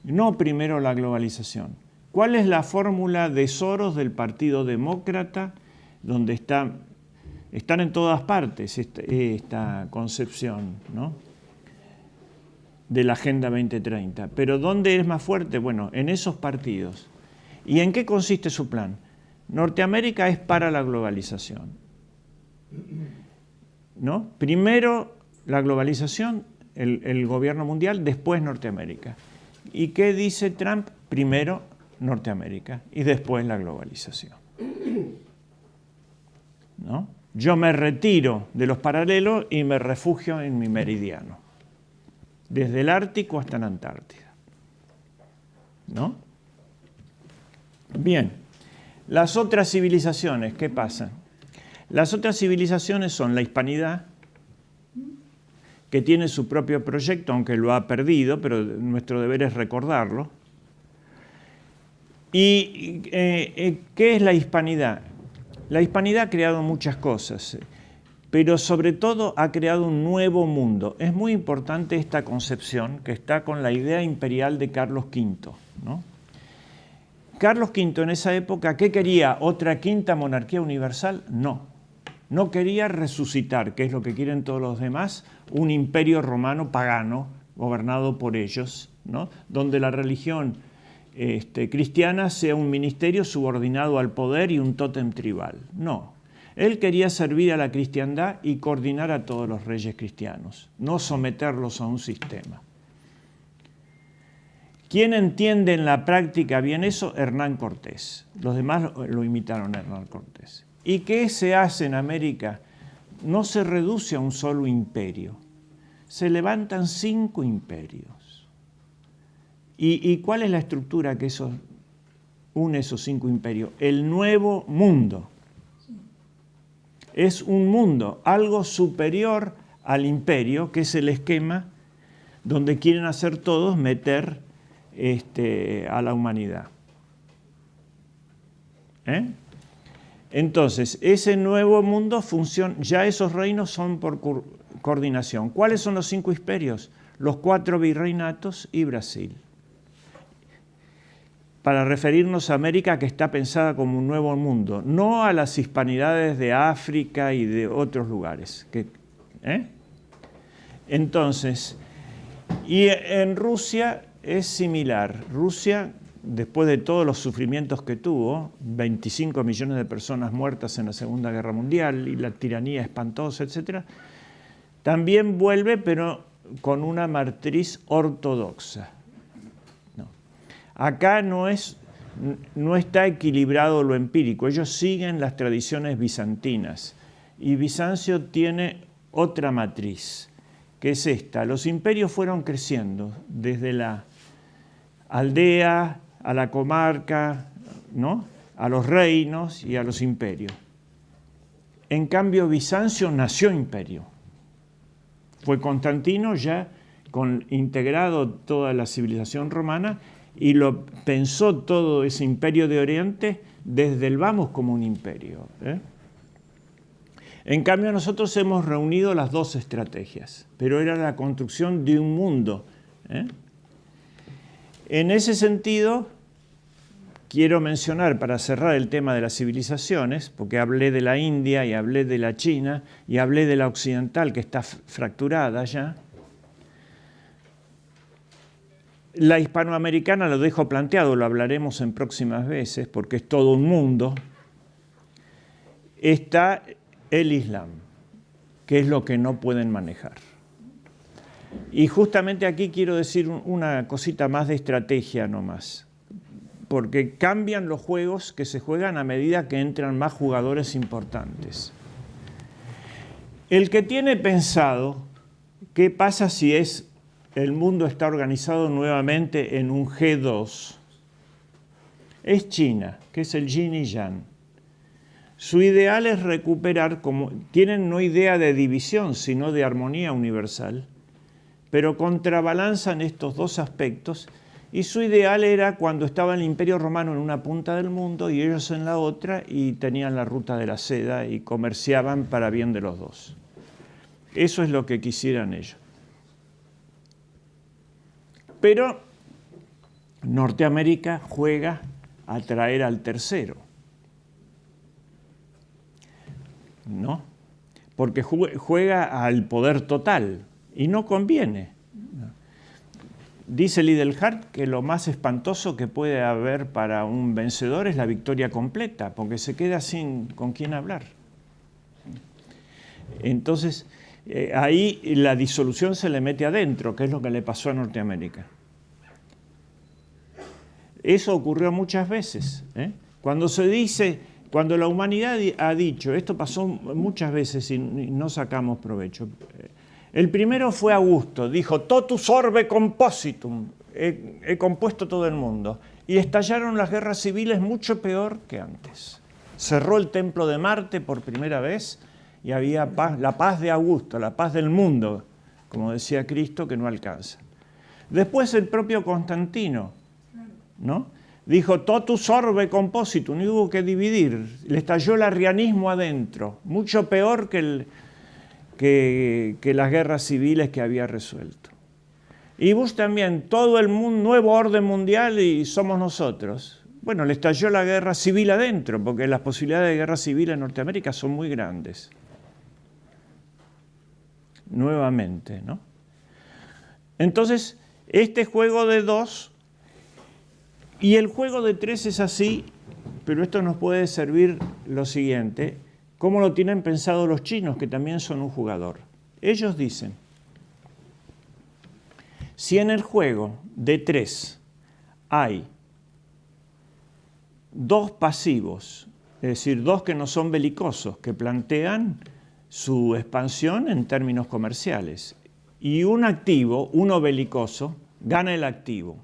no primero la globalización. ¿Cuál es la fórmula de Soros del Partido Demócrata, donde están en todas partes esta concepción, ¿no?, de la Agenda 2030? Pero ¿dónde es más fuerte? Bueno, en esos partidos. ¿Y en qué consiste su plan? Norteamérica es para la globalización, ¿no? Primero la globalización, el gobierno mundial, después Norteamérica. ¿Y qué dice Trump? Primero Norteamérica y después la globalización, ¿no? Yo me retiro de los paralelos y me refugio en mi meridiano, desde el Ártico hasta la Antártida, ¿no? Bien, las otras civilizaciones, ¿qué pasa? Las otras civilizaciones son la hispanidad, que tiene su propio proyecto, aunque lo ha perdido, pero nuestro deber es recordarlo. ¿Y qué es la hispanidad? La hispanidad ha creado muchas cosas, pero sobre todo ha creado un nuevo mundo. Es muy importante esta concepción que está con la idea imperial de Carlos V, ¿no? Carlos V en esa época, ¿qué quería? ¿Otra quinta monarquía universal? No. No quería resucitar, que es lo que quieren todos los demás, un imperio romano pagano, gobernado por ellos, ¿no?, donde la religión cristiana sea un ministerio subordinado al poder y un tótem tribal. No. Él quería servir a la cristiandad y coordinar a todos los reyes cristianos, no someterlos a un sistema. ¿Quién entiende en la práctica bien eso? Hernán Cortés. Los demás lo imitaron a Hernán Cortés. ¿Y qué se hace en América? No se reduce a un solo imperio. Se levantan 5 imperios. ¿Y cuál es la estructura que une esos 5 imperios? El nuevo mundo. Es un mundo, algo superior al imperio, que es el esquema donde quieren hacer todos meter a la humanidad. Entonces, ese nuevo mundo funciona, ya esos reinos son por coordinación. ¿Cuáles son los 5 imperios? Los 4 virreinatos y Brasil. Para referirnos a América, que está pensada como un nuevo mundo, no a las hispanidades de África y de otros lugares. Entonces, y en Rusia es similar. Rusia, después de todos los sufrimientos que tuvo, 25 millones de personas muertas en la Segunda Guerra Mundial y la tiranía espantosa, etc., también vuelve, pero con una matriz ortodoxa. No. Acá no está equilibrado lo empírico. Ellos siguen las tradiciones bizantinas y Bizancio tiene otra matriz, que es esta. Los imperios fueron creciendo desde la aldea a la comarca, ¿no?, a los reinos y a los imperios. En cambio, Bizancio nació imperio. Fue Constantino ya integrado toda la civilización romana y lo pensó todo ese imperio de Oriente desde el vamos como un imperio. En cambio, nosotros hemos reunido las 2 estrategias, pero era la construcción de un mundo. En ese sentido, quiero mencionar, para cerrar el tema de las civilizaciones, porque hablé de la India y hablé de la China y hablé de la occidental, que está fracturada ya. La hispanoamericana lo dejo planteado, lo hablaremos en próximas veces, porque es todo un mundo. Está el Islam, que es lo que no pueden manejar. Y justamente aquí quiero decir una cosita más de estrategia nomás, porque cambian los juegos que se juegan a medida que entran más jugadores importantes. El que tiene pensado qué pasa si el mundo está organizado nuevamente en un G2, es China, que es el yin y yang. Su ideal es recuperar, tienen no idea de división, sino de armonía universal, pero contrabalanzan estos dos aspectos, y su ideal era cuando estaba el Imperio Romano en una punta del mundo y ellos en la otra, y tenían la ruta de la seda y comerciaban para bien de los dos. Eso es lo que quisieran ellos. Pero Norteamérica juega a traer al tercero, ¿no? Porque juega al poder total y no conviene. Dice Lidlhart que lo más espantoso que puede haber para un vencedor es la victoria completa, porque se queda sin con quién hablar. Entonces, ahí la disolución se le mete adentro, que es lo que le pasó a Norteamérica. Eso ocurrió muchas veces. Cuando la humanidad ha dicho, esto pasó muchas veces y no sacamos provecho. El primero fue Augusto, dijo, totus orbe compositum, he compuesto todo el mundo. Y estallaron las guerras civiles mucho peor que antes. Cerró el templo de Marte por primera vez y había paz, la paz de Augusto, la paz del mundo, como decía Cristo, que no alcanza. Después el propio Constantino, ¿no? Dijo, totus orbe compositum, y hubo que dividir. Le estalló el arrianismo adentro, mucho peor que las guerras civiles que había resuelto. Y Bush también, todo el mundo, nuevo orden mundial y somos nosotros. Bueno, le estalló la guerra civil adentro, porque las posibilidades de guerra civil en Norteamérica son muy grandes. Nuevamente, ¿no? Entonces, este juego de dos y el juego de tres es así, pero esto nos puede servir lo siguiente. ¿Cómo lo tienen pensado los chinos, que también son un jugador? Ellos dicen, si en el juego de tres hay dos pasivos, es decir, dos que no son belicosos, que plantean su expansión en términos comerciales, y un activo, uno belicoso, gana el activo.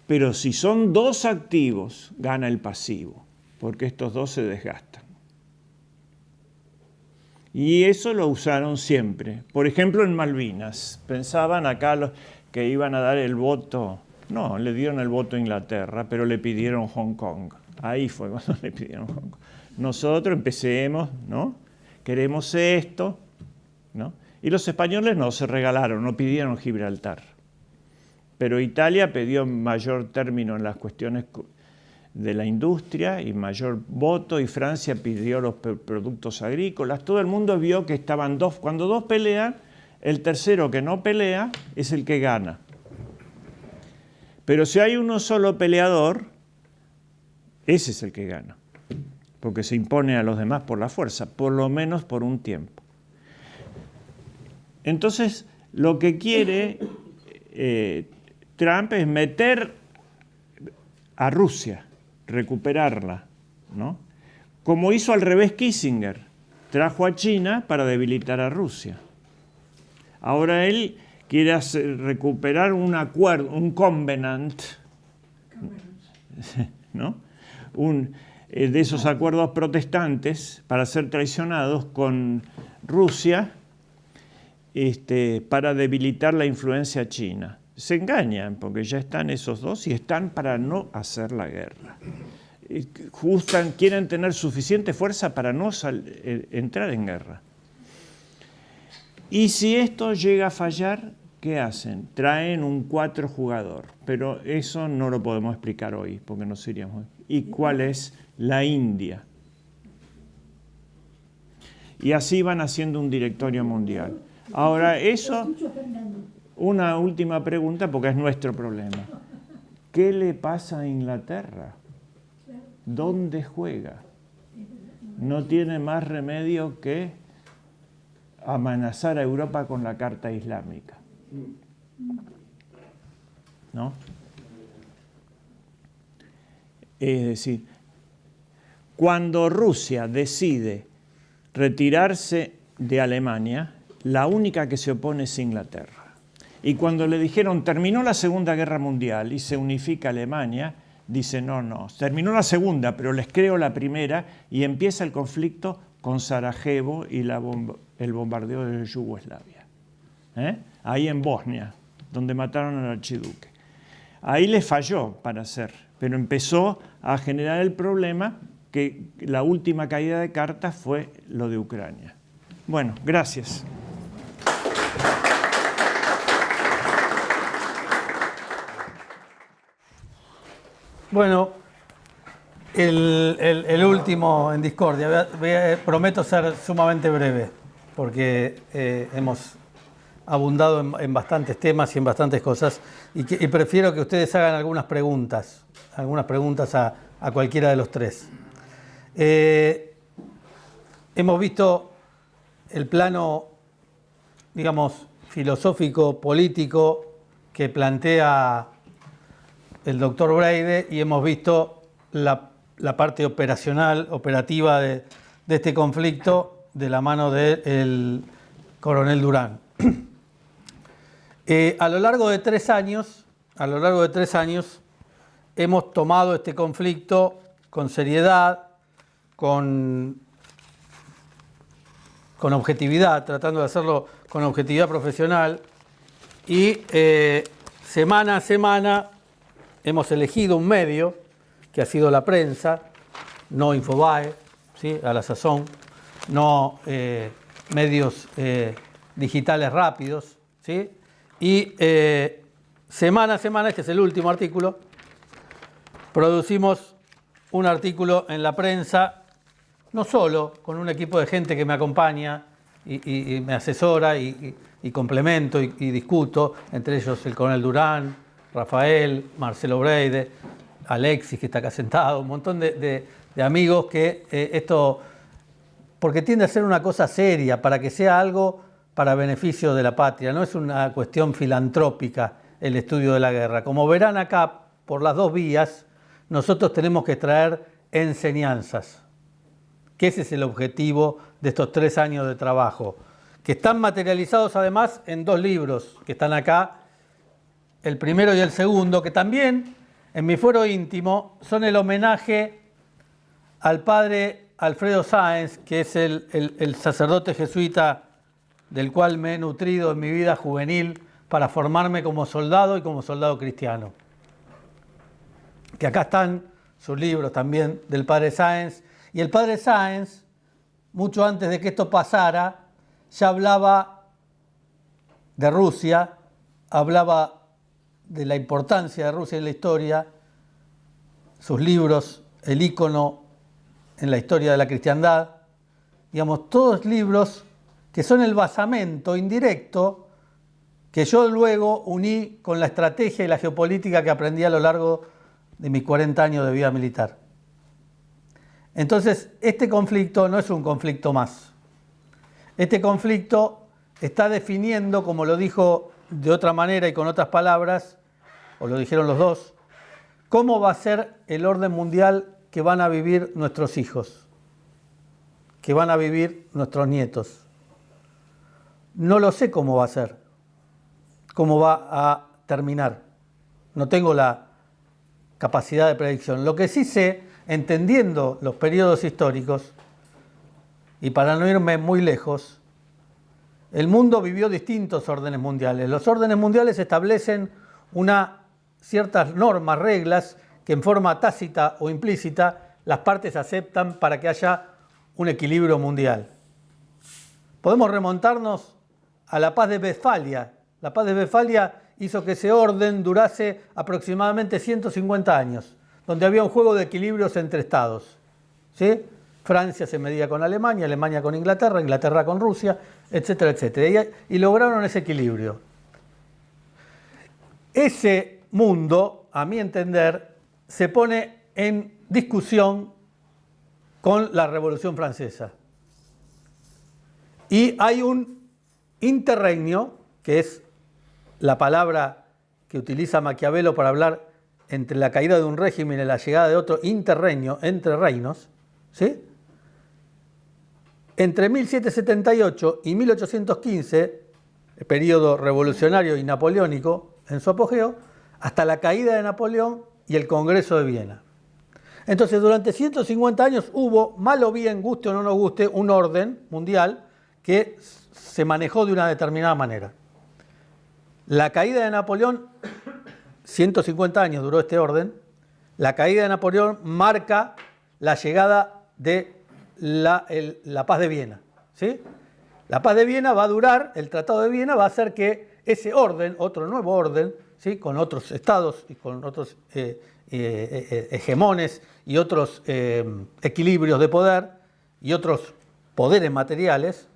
Pero si son dos activos, gana el pasivo, porque estos dos se desgastan. Y eso lo usaron siempre. Por ejemplo, en Malvinas. Pensaban acá que iban a dar el voto. No, le dieron el voto a Inglaterra, pero le pidieron Hong Kong. Ahí fue cuando le pidieron Hong Kong. Nosotros empecemos, ¿no? Queremos esto, ¿no? Y los españoles no, se regalaron, no pidieron Gibraltar. Pero Italia pidió mayor término en las cuestiones de la industria y mayor voto, y Francia pidió los productos agrícolas. Todo el mundo vio que estaban dos. Cuando dos pelean, el tercero que no pelea es el que gana. Pero si hay uno solo peleador, ese es el que gana, porque se impone a los demás por la fuerza, por lo menos por un tiempo. Entonces, lo que quiere Trump es meter a Rusia, recuperarla, ¿no? Como hizo al revés Kissinger, trajo a China para debilitar a Rusia. Ahora él quiere recuperar un acuerdo, un covenant, ¿no? De esos acuerdos protestantes para ser traicionados con Rusia, para debilitar la influencia china. Se engañan porque ya están esos dos y están para no hacer la guerra. Quieren tener suficiente fuerza para no entrar en guerra. Y si esto llega a fallar, ¿qué hacen? Traen un 4 jugador, pero eso no lo podemos explicar hoy porque nos iríamos. ¿Y cuál es? La India. Y así van haciendo un directorio mundial. Ahora, eso, una última pregunta porque es nuestro problema. ¿Qué le pasa a Inglaterra? ¿Dónde juega? No tiene más remedio que amenazar a Europa con la Carta Islámica. ¿No? Es decir, cuando Rusia decide retirarse de Alemania, la única que se opone es Inglaterra. Y cuando le dijeron, terminó la Segunda Guerra Mundial y se unifica Alemania, dice, no, terminó la Segunda, pero les creo la Primera, y empieza el conflicto con Sarajevo y el bombardeo de Yugoslavia. Ahí en Bosnia, donde mataron al archiduque. Ahí les falló para hacer, pero empezó a generar el problema que la última caída de cartas fue lo de Ucrania. Bueno, gracias. Bueno, el último en discordia. Prometo ser sumamente breve, porque hemos abundado en bastantes temas y en bastantes cosas, y prefiero que ustedes hagan algunas preguntas a cualquiera de los tres. Hemos visto el plano, digamos, filosófico, político que plantea el doctor Breide, y hemos visto la parte operativa de este conflicto de la mano del coronel Durán. A lo largo de 3 años, hemos tomado este conflicto con seriedad, con objetividad, tratando de hacerlo con objetividad profesional, y semana a semana hemos elegido un medio que ha sido la prensa, no Infobae, ¿sí?, a la sazón, no medios digitales rápidos, ¿sí? Y semana a semana, este es el último artículo, producimos un artículo en la prensa, no solo con un equipo de gente que me acompaña y me asesora y complemento y discuto, entre ellos el coronel Durán, Rafael, Marcelo Breide, Alexis, que está acá sentado, un montón de amigos que esto, porque tiende a ser una cosa seria, para que sea algo para beneficio de la patria, no es una cuestión filantrópica el estudio de la guerra. Como verán acá, por las dos vías, nosotros tenemos que traer enseñanzas, que ese es el objetivo de estos 3 años de trabajo, que están materializados además en 2 libros que están acá, el primero y el segundo, que también en mi fuero íntimo son el homenaje al padre Alfredo Sáenz, que es el sacerdote jesuita del cual me he nutrido en mi vida juvenil para formarme como soldado y como soldado cristiano. Que acá están sus libros también del padre Sáenz. Y el padre Sáenz, mucho antes de que esto pasara, ya hablaba de Rusia, hablaba de la importancia de Rusia en la historia, sus libros, el ícono en la historia de la cristiandad, digamos, todos libros que son el basamento indirecto que yo luego uní con la estrategia y la geopolítica que aprendí a lo largo de mis 40 años de vida militar. Entonces, este conflicto no es un conflicto más. Este conflicto está definiendo, como lo dijo de otra manera y con otras palabras, o lo dijeron los dos, cómo va a ser el orden mundial que van a vivir nuestros hijos, que van a vivir nuestros nietos. No lo sé cómo va a ser, cómo va a terminar. No tengo la capacidad de predicción. Lo que sí sé, entendiendo los periodos históricos, y para no irme muy lejos, el mundo vivió distintos órdenes mundiales. Los órdenes mundiales establecen ciertas normas, reglas, que en forma tácita o implícita las partes aceptan para que haya un equilibrio mundial. Podemos remontarnos a la paz de Westfalia, La paz de Westfalia hizo que ese orden durase aproximadamente 150 años, donde había un juego de equilibrios entre estados, ¿sí? Francia se medía con Alemania, Alemania con Inglaterra, Inglaterra con Rusia, etcétera, etcétera. Y lograron ese equilibrio. Ese mundo, a mi entender, se pone en discusión con la Revolución Francesa. Y hay un interregnio, que es la palabra que utiliza Maquiavelo para hablar entre la caída de un régimen y la llegada de otro, interregnio, entre reinos, ¿sí? Entre 1778 y 1815, el periodo revolucionario y napoleónico en su apogeo, hasta la caída de Napoleón y el Congreso de Viena. Entonces, durante 150 años hubo, mal o bien, guste o no nos guste, un orden mundial que se manejó de una determinada manera. La caída de Napoleón, 150 años duró este orden, la caída de Napoleón marca la llegada de la paz de Viena, ¿sí? La paz de Viena va a durar, el Tratado de Viena va a hacer que ese orden, otro nuevo orden, ¿sí? Con otros estados y con otros hegemones y otros equilibrios de poder y otros poderes materiales,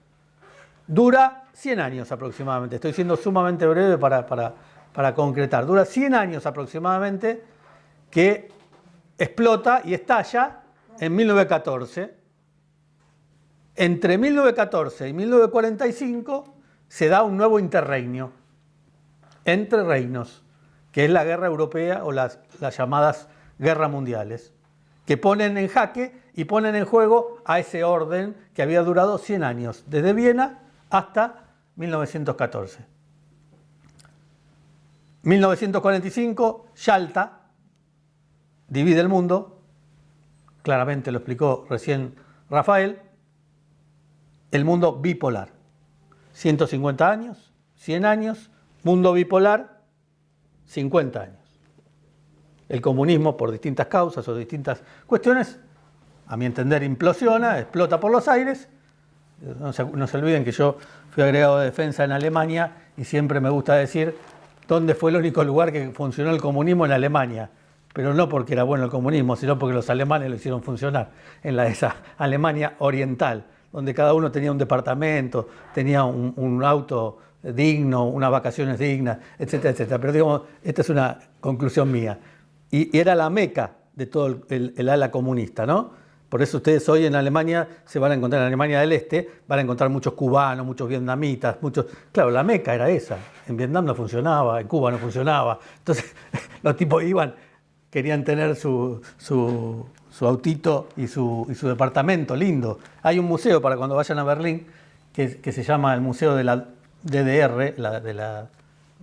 dura 100 años aproximadamente. Estoy siendo sumamente breve para concretar. Dura 100 años aproximadamente, que explota y estalla en 1914. Entre 1914 y 1945 se da un nuevo interregnio entre reinos, que es la guerra europea o las llamadas guerras mundiales, que ponen en jaque y ponen en juego a ese orden que había durado 100 años, desde Viena hasta 1914. 1945, Yalta divide el mundo, claramente lo explicó recién Rafael, el mundo bipolar. 150 años, 100 años, mundo bipolar, 50 años. El comunismo, por distintas causas o distintas cuestiones, a mi entender, implosiona, explota por los aires. No se olviden que yo fui agregado de defensa en Alemania y siempre me gusta decir dónde fue el único lugar que funcionó el comunismo en Alemania. Pero no porque era bueno el comunismo, sino porque los alemanes lo hicieron funcionar en esa Alemania oriental, donde cada uno tenía un departamento, tenía un auto digno, unas vacaciones dignas, etcétera, etcétera. Pero digamos, esta es una conclusión mía. Y era la meca de todo el ala comunista, ¿no? Por eso ustedes hoy en Alemania se van a encontrar, en Alemania del Este, van a encontrar muchos cubanos, muchos vietnamitas, muchos... Claro, la meca era esa. En Vietnam no funcionaba, en Cuba no funcionaba. Entonces, los tipos iban, querían tener su autito y su departamento lindo. Hay un museo para cuando vayan a Berlín que se llama el Museo de la DDR, de la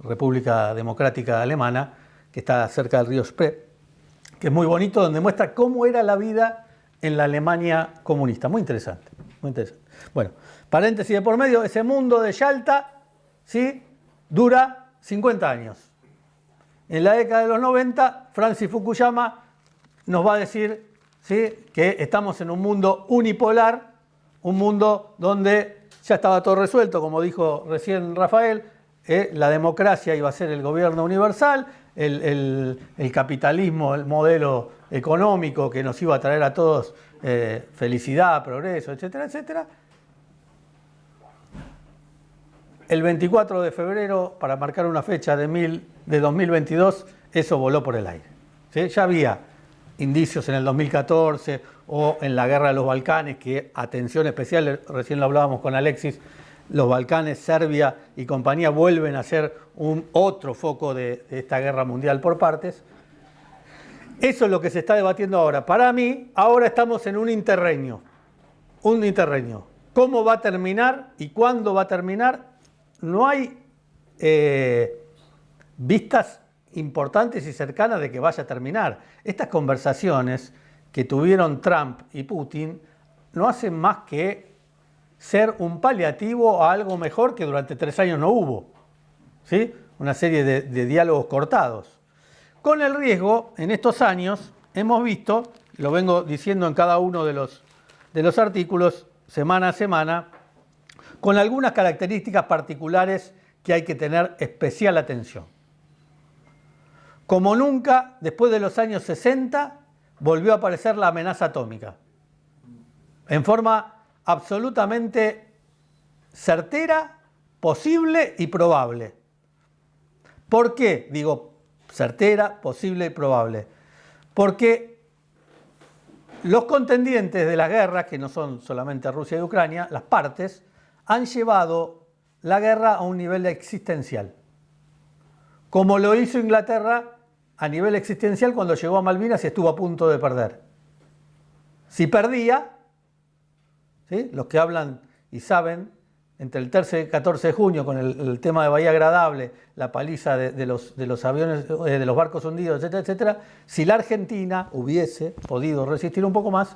República Democrática Alemana, que está cerca del río Spree, que es muy bonito, donde muestra cómo era la vida en la Alemania comunista. Muy interesante, muy interesante. Bueno, paréntesis de por medio, ese mundo de Yalta, ¿sí?, dura 50 años. En la década de los 90, Francis Fukuyama nos va a decir, ¿sí?, que estamos en un mundo unipolar, un mundo donde ya estaba todo resuelto, como dijo recién Rafael, la democracia iba a ser el gobierno universal, el capitalismo, el modelo económico que nos iba a traer a todos felicidad, progreso, etcétera, etcétera. El 24 de febrero, para marcar una fecha de 2022, eso voló por el aire, ¿sí? Ya había indicios en el 2014 o en la guerra de los Balcanes, que, atención especial, recién lo hablábamos con Alexis, los Balcanes, Serbia y compañía vuelven a ser otro foco de esta guerra mundial por partes. Eso es lo que se está debatiendo ahora. Para mí, ahora estamos en un interregnio. Un interregnio. ¿Cómo va a terminar y cuándo va a terminar? No hay vistas importantes y cercanas de que vaya a terminar. Estas conversaciones que tuvieron Trump y Putin no hacen más que ser un paliativo a algo mejor que durante 3 años no hubo, ¿sí? Una serie de diálogos cortados. Con el riesgo, en estos años, hemos visto, lo vengo diciendo en cada uno de los artículos, semana a semana, con algunas características particulares que hay que tener especial atención. Como nunca, después de los años 60, volvió a aparecer la amenaza atómica, en forma absolutamente certera, posible y probable. ¿Por qué? Digo, certera, posible y probable. Porque los contendientes de las guerras, que no son solamente Rusia y Ucrania, las partes, han llevado la guerra a un nivel existencial. Como lo hizo Inglaterra a nivel existencial cuando llegó a Malvinas y estuvo a punto de perder. Si perdía, ¿sí?, los que hablan y saben, entre el 13 y 14 de junio, con el tema de Bahía Agradable, la paliza de los aviones, de los barcos hundidos, etcétera, etcétera, si la Argentina hubiese podido resistir un poco más,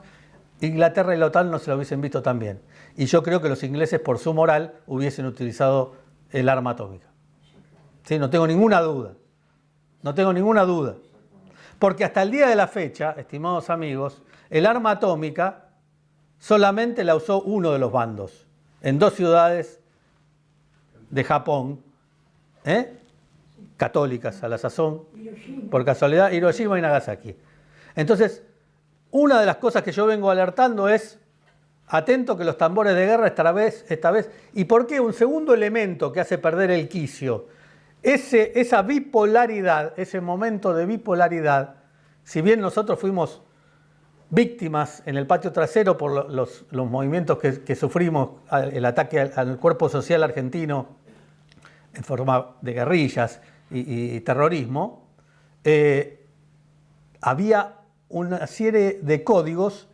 Inglaterra y la OTAN no se lo hubiesen visto tan bien. Y yo creo que los ingleses, por su moral, hubiesen utilizado el arma atómica. ¿Sí? No tengo ninguna duda. No tengo ninguna duda. Porque hasta el día de la fecha, estimados amigos, el arma atómica solamente la usó uno de los bandos, en 2 ciudades de Japón, católicas a la sazón, por casualidad, Hiroshima y Nagasaki. Entonces, una de las cosas que yo vengo alertando es, atento que los tambores de guerra esta vez, ¿y por qué? Un segundo elemento que hace perder el quicio, esa bipolaridad, ese momento de bipolaridad, si bien nosotros fuimos víctimas en el patio trasero por los movimientos que sufrimos, el ataque al cuerpo social argentino en forma de guerrillas y terrorismo, había una serie de códigos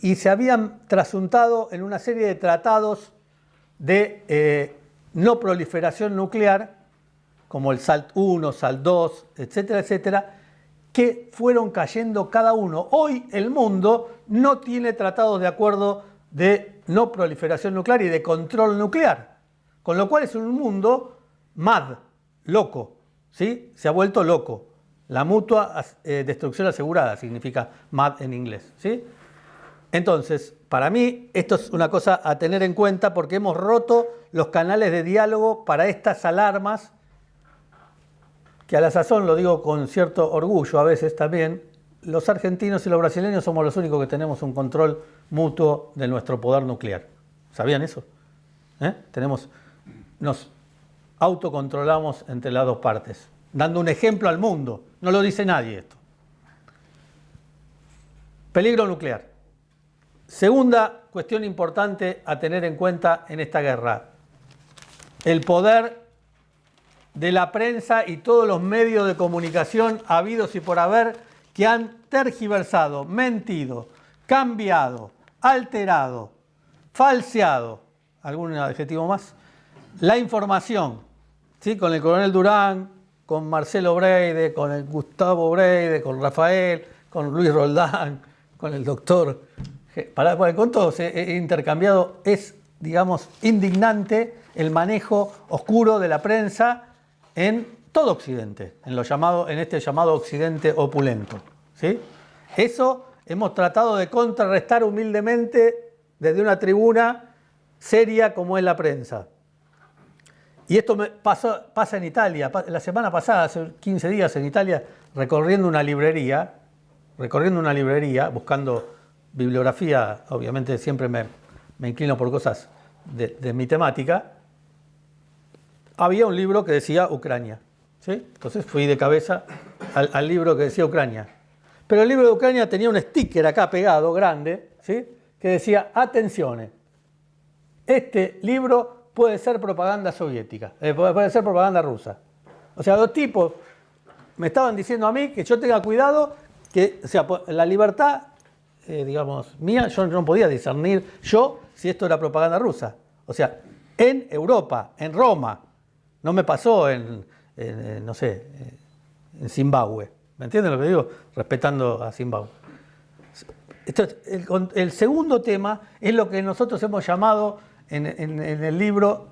y se habían trasuntado en una serie de tratados de no proliferación nuclear, como el SALT I, SALT II, etcétera, etcétera, que fueron cayendo cada uno. Hoy el mundo no tiene tratados de acuerdo de no proliferación nuclear y de control nuclear, con lo cual es un mundo mad, loco, ¿sí? Se ha vuelto loco. La mutua destrucción asegurada significa MAD en inglés, ¿sí? Entonces, para mí, esto es una cosa a tener en cuenta porque hemos roto los canales de diálogo para estas alarmas, que a la sazón, lo digo con cierto orgullo a veces también, los argentinos y los brasileños somos los únicos que tenemos un control mutuo de nuestro poder nuclear. ¿Sabían eso? Nos autocontrolamos entre las dos partes, dando un ejemplo al mundo. No lo dice nadie esto. Peligro nuclear. Segunda cuestión importante a tener en cuenta en esta guerra. El poder de la prensa y todos los medios de comunicación habidos y por haber que han tergiversado, mentido, cambiado, alterado, falseado, algún adjetivo más, la información, ¿sí? Con el coronel Durán, con Marcelo Breide, con el Gustavo Breide, con Rafael, con Luis Roldán, con el doctor, con todos he intercambiado. Es, digamos, indignante el manejo oscuro de la prensa en todo Occidente, en este llamado Occidente opulento, ¿sí? Eso hemos tratado de contrarrestar humildemente desde una tribuna seria como es la prensa. Y esto pasa en Italia. La semana pasada, hace 15 días en Italia, recorriendo una librería, buscando bibliografía, obviamente siempre me inclino por cosas de mi temática, había un libro que decía Ucrania, ¿sí? Entonces fui de cabeza al libro que decía Ucrania. Pero el libro de Ucrania tenía un sticker acá pegado, grande, ¿sí? Que decía, atención, este libro puede ser propaganda soviética, puede ser propaganda rusa. O sea, los tipos me estaban diciendo a mí que yo tenga cuidado, que, o sea, la libertad, digamos, mía, yo no podía discernir si esto era propaganda rusa. O sea, en Europa, en Roma, no me pasó en Zimbabue. ¿Me entienden lo que digo? Respetando a Zimbabue. El segundo tema es lo que nosotros hemos llamado en el libro,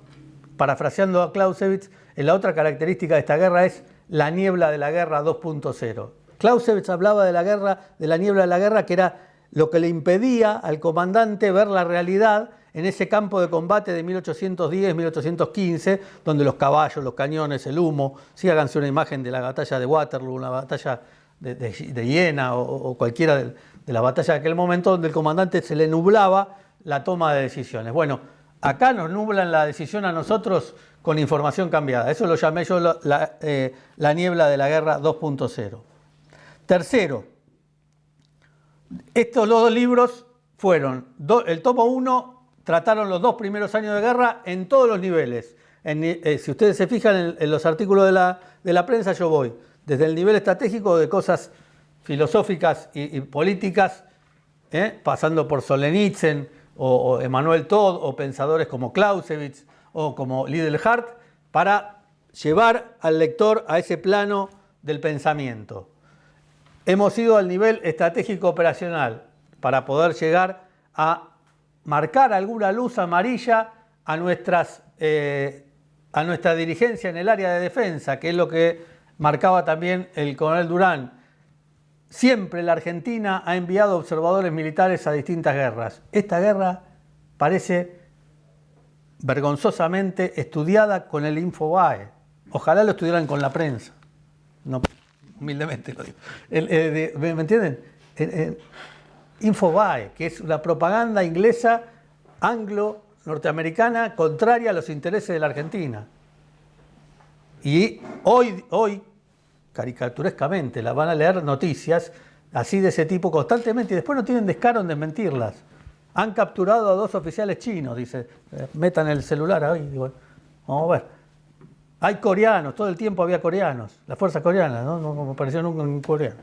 parafraseando a Clausewitz, la otra característica de esta guerra es la niebla de la guerra 2.0. Clausewitz hablaba de la guerra, de la niebla de la guerra, que era lo que le impedía al comandante ver la realidad en ese campo de combate de 1810-1815, donde los caballos, los cañones, el humo, sí, háganse una imagen de la batalla de Waterloo, una batalla de Jena o cualquiera de las batallas de aquel momento, donde el comandante se le nublaba la toma de decisiones. Bueno, acá nos nublan la decisión a nosotros con información cambiada. Eso lo llamé yo la niebla de la guerra 2.0. Tercero, estos los dos libros fueron, el tomo 1 trataron los 2 primeros años de guerra en todos los niveles. Si ustedes se fijan en los artículos de la prensa, yo voy desde el nivel estratégico de cosas filosóficas y políticas, pasando por Solzhenitsyn o Emmanuel Todd o pensadores como Clausewitz o como Liddell Hart, para llevar al lector a ese plano del pensamiento. Hemos ido al nivel estratégico operacional para poder llegar a marcar alguna luz amarilla a nuestra dirigencia en el área de defensa, que es lo que marcaba también el coronel Durán. Siempre la Argentina ha enviado observadores militares a distintas guerras. Esta guerra parece vergonzosamente estudiada con el Infobae. Ojalá lo estudiaran con la prensa. No, humildemente lo digo. ¿Me entienden? Infobae, que es una propaganda inglesa, anglo-norteamericana, contraria a los intereses de la Argentina. Y hoy, caricaturescamente, la van a leer noticias así de ese tipo constantemente y después no tienen descaro en desmentirlas. Han capturado a 2 oficiales chinos, dice, metan el celular ahí, digo, vamos a ver. Hay coreanos, todo el tiempo había coreanos, la fuerza coreana, no apareció nunca un coreano.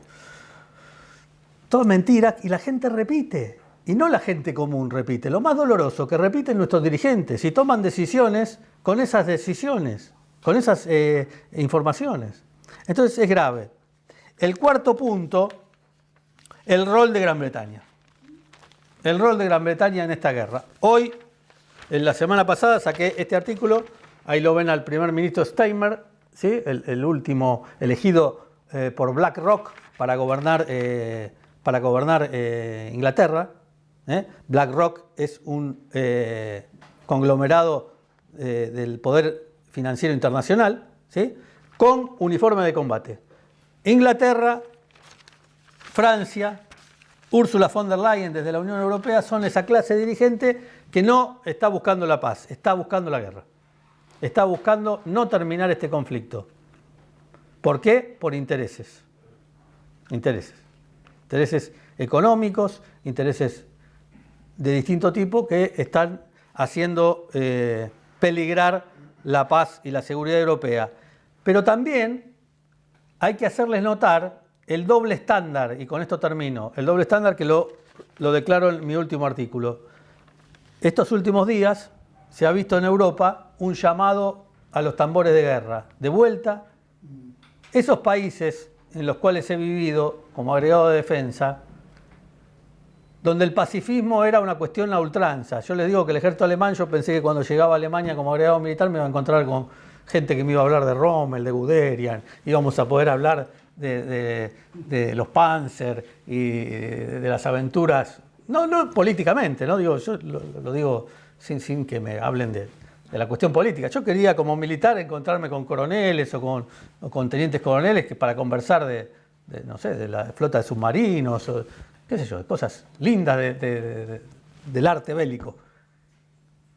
Todo mentira y la gente repite, y no la gente común repite. Lo más doloroso, que repiten nuestros dirigentes y toman decisiones con esas decisiones, con esas informaciones. Entonces es grave. El cuarto punto, el rol de Gran Bretaña. El rol de Gran Bretaña en esta guerra. Hoy, en la semana pasada, saqué este artículo, ahí lo ven al primer ministro Starmer, ¿sí? el último elegido por BlackRock para gobernar Inglaterra. BlackRock es un conglomerado del poder financiero internacional, ¿sí? Con uniforme de combate. Inglaterra, Francia, Ursula von der Leyen desde la Unión Europea son esa clase dirigente que no está buscando la paz, está buscando la guerra. Está buscando no terminar este conflicto. ¿Por qué? Por intereses. Intereses económicos, intereses de distinto tipo que están haciendo peligrar la paz y la seguridad europea. Pero también hay que hacerles notar el doble estándar, y con esto termino, el doble estándar que lo declaro en mi último artículo. Estos últimos días se ha visto en Europa un llamado a los tambores de guerra. De vuelta, esos países en los cuales he vivido como agregado de defensa, donde el pacifismo era una cuestión a ultranza. Yo les digo que el ejército alemán, yo pensé que cuando llegaba a Alemania como agregado militar me iba a encontrar con gente que me iba a hablar de Rommel, de Guderian, íbamos a poder hablar de los Panzer y de las aventuras, no políticamente, ¿no? Digo, yo lo digo sin que me hablen de la cuestión política. Yo quería como militar encontrarme con coroneles o con tenientes coroneles que para conversar de la flota de submarinos, o qué sé yo, de cosas lindas del arte bélico.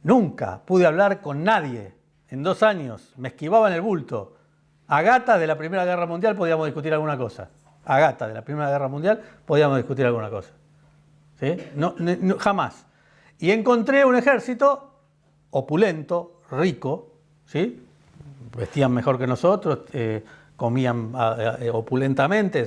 Nunca pude hablar con nadie en 2 años, me esquivaban el bulto. A gatas de la Primera Guerra Mundial podíamos discutir alguna cosa. A gatas de la Primera Guerra Mundial podíamos discutir alguna cosa. ¿Sí? No, jamás. Y encontré un ejército opulento, rico, ¿sí? Vestían mejor que nosotros, comían opulentamente,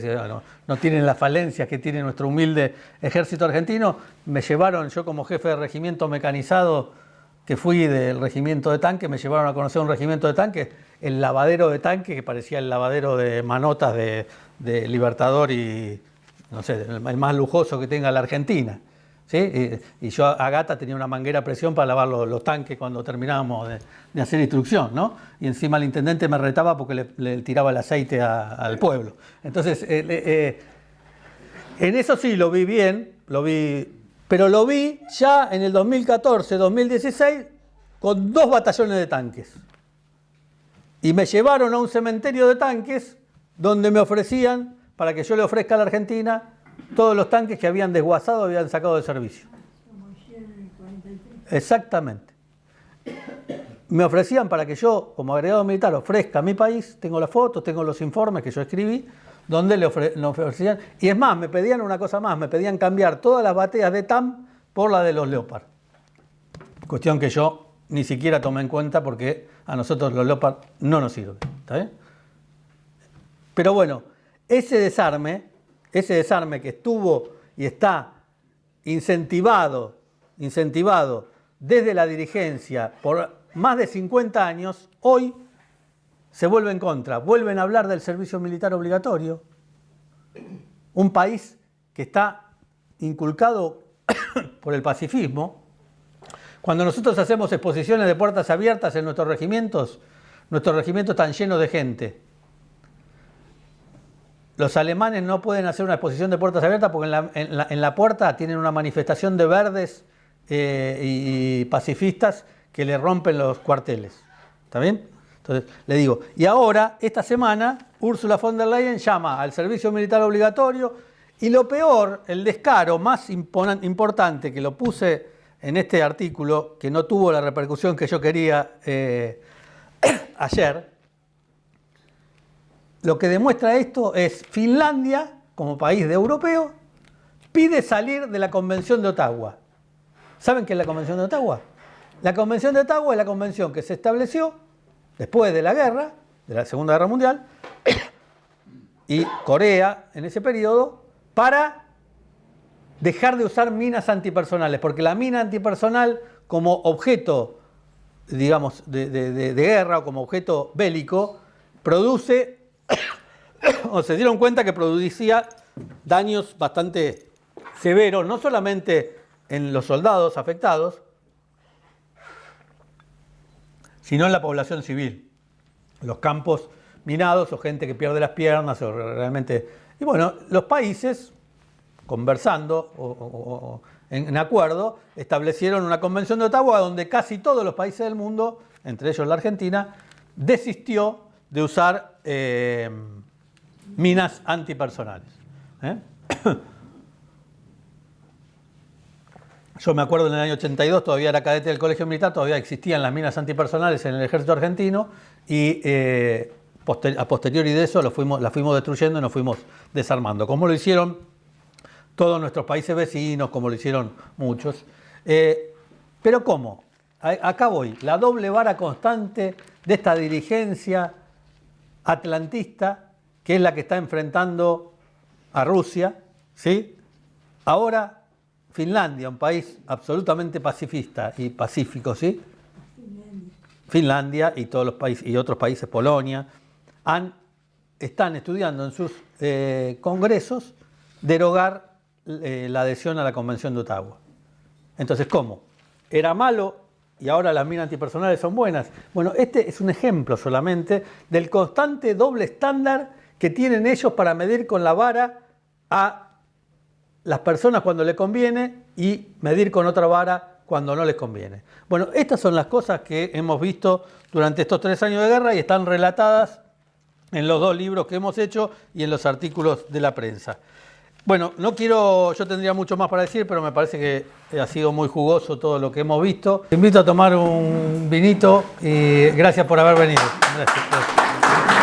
no tienen las falencias que tiene nuestro humilde ejército argentino. Me llevaron, yo como jefe de regimiento mecanizado, que fui del regimiento de tanques, me llevaron a conocer un regimiento de tanques, el lavadero de tanques, que parecía el lavadero de manotas de Libertador y, no sé, el más lujoso que tenga la Argentina. ¿Sí? Y yo a gata tenía una manguera a presión para lavar los tanques cuando terminábamos de hacer instrucción, ¿no? Y encima el intendente me retaba porque le tiraba el aceite al pueblo. Entonces, en eso sí lo vi bien, lo vi pero lo vi ya en el 2014-2016 con 2 batallones de tanques. Y me llevaron a un cementerio de tanques donde me ofrecían, para que yo le ofrezca a la Argentina, todos los tanques que habían desguazado, habían sacado de servicio. Exactamente. Me ofrecían para que yo, como agregado militar, ofrezca a mi país, tengo las fotos, tengo los informes que yo escribí, donde le ofrecían, y es más, me pedían una cosa más, me pedían cambiar todas las bateas de TAM por la de los Leopard. Cuestión que yo ni siquiera tomé en cuenta porque a nosotros los Leopard no nos sirven. ¿Está bien? Pero bueno, ese desarme que estuvo y está incentivado desde la dirigencia por más de 50 años, hoy se vuelve en contra. Vuelven a hablar del servicio militar obligatorio. Un país que está inculcado por el pacifismo. Cuando nosotros hacemos exposiciones de puertas abiertas en nuestros regimientos están llenos de gente. Los alemanes no pueden hacer una exposición de puertas abiertas porque en la puerta tienen una manifestación de verdes y pacifistas que le rompen los cuarteles. ¿Está bien? Entonces, le digo, y ahora, esta semana, Ursula von der Leyen llama al servicio militar obligatorio y lo peor, el descaro más importante que lo puse en este artículo, que no tuvo la repercusión que yo quería ayer, lo que demuestra esto es Finlandia, como país de europeo, pide salir de la Convención de Ottawa. ¿Saben qué es la Convención de Ottawa? La Convención de Ottawa es la convención que se estableció después de la guerra, de la Segunda Guerra Mundial, y Corea en ese periodo, para dejar de usar minas antipersonales, porque la mina antipersonal como objeto, digamos, de guerra o como objeto bélico, produce, o se dieron cuenta que producía daños bastante severos, no solamente en los soldados afectados, sino en la población civil, los campos minados o gente que pierde las piernas o realmente... Y bueno, los países, conversando o en acuerdo, establecieron una convención de Ottawa donde casi todos los países del mundo, entre ellos la Argentina, desistió de usar minas antipersonales. Yo me acuerdo en el año 82, todavía era cadete del Colegio Militar, todavía existían las minas antipersonales en el ejército argentino y a posteriori de eso las fuimos destruyendo y nos fuimos desarmando, como lo hicieron todos nuestros países vecinos, como lo hicieron muchos. Pero ¿cómo? Acá voy, la doble vara constante de esta dirigencia atlantista, que es la que está enfrentando a Rusia, ¿sí? Ahora Finlandia, un país absolutamente pacifista y pacífico, ¿sí? Finlandia y todos los países y otros países, Polonia, están estudiando en sus congresos derogar la adhesión a la Convención de Ottawa. Entonces, ¿cómo? ¿Era malo y ahora las minas antipersonales son buenas? Bueno, este es un ejemplo solamente del constante doble estándar que tienen ellos para medir con la vara a las personas cuando les conviene y medir con otra vara cuando no les conviene. Bueno, estas son las cosas que hemos visto durante estos 3 años de guerra y están relatadas en los 2 libros que hemos hecho y en los artículos de la prensa. Bueno, yo tendría mucho más para decir, pero me parece que ha sido muy jugoso todo lo que hemos visto. Te invito a tomar un vinito y gracias por haber venido. Gracias.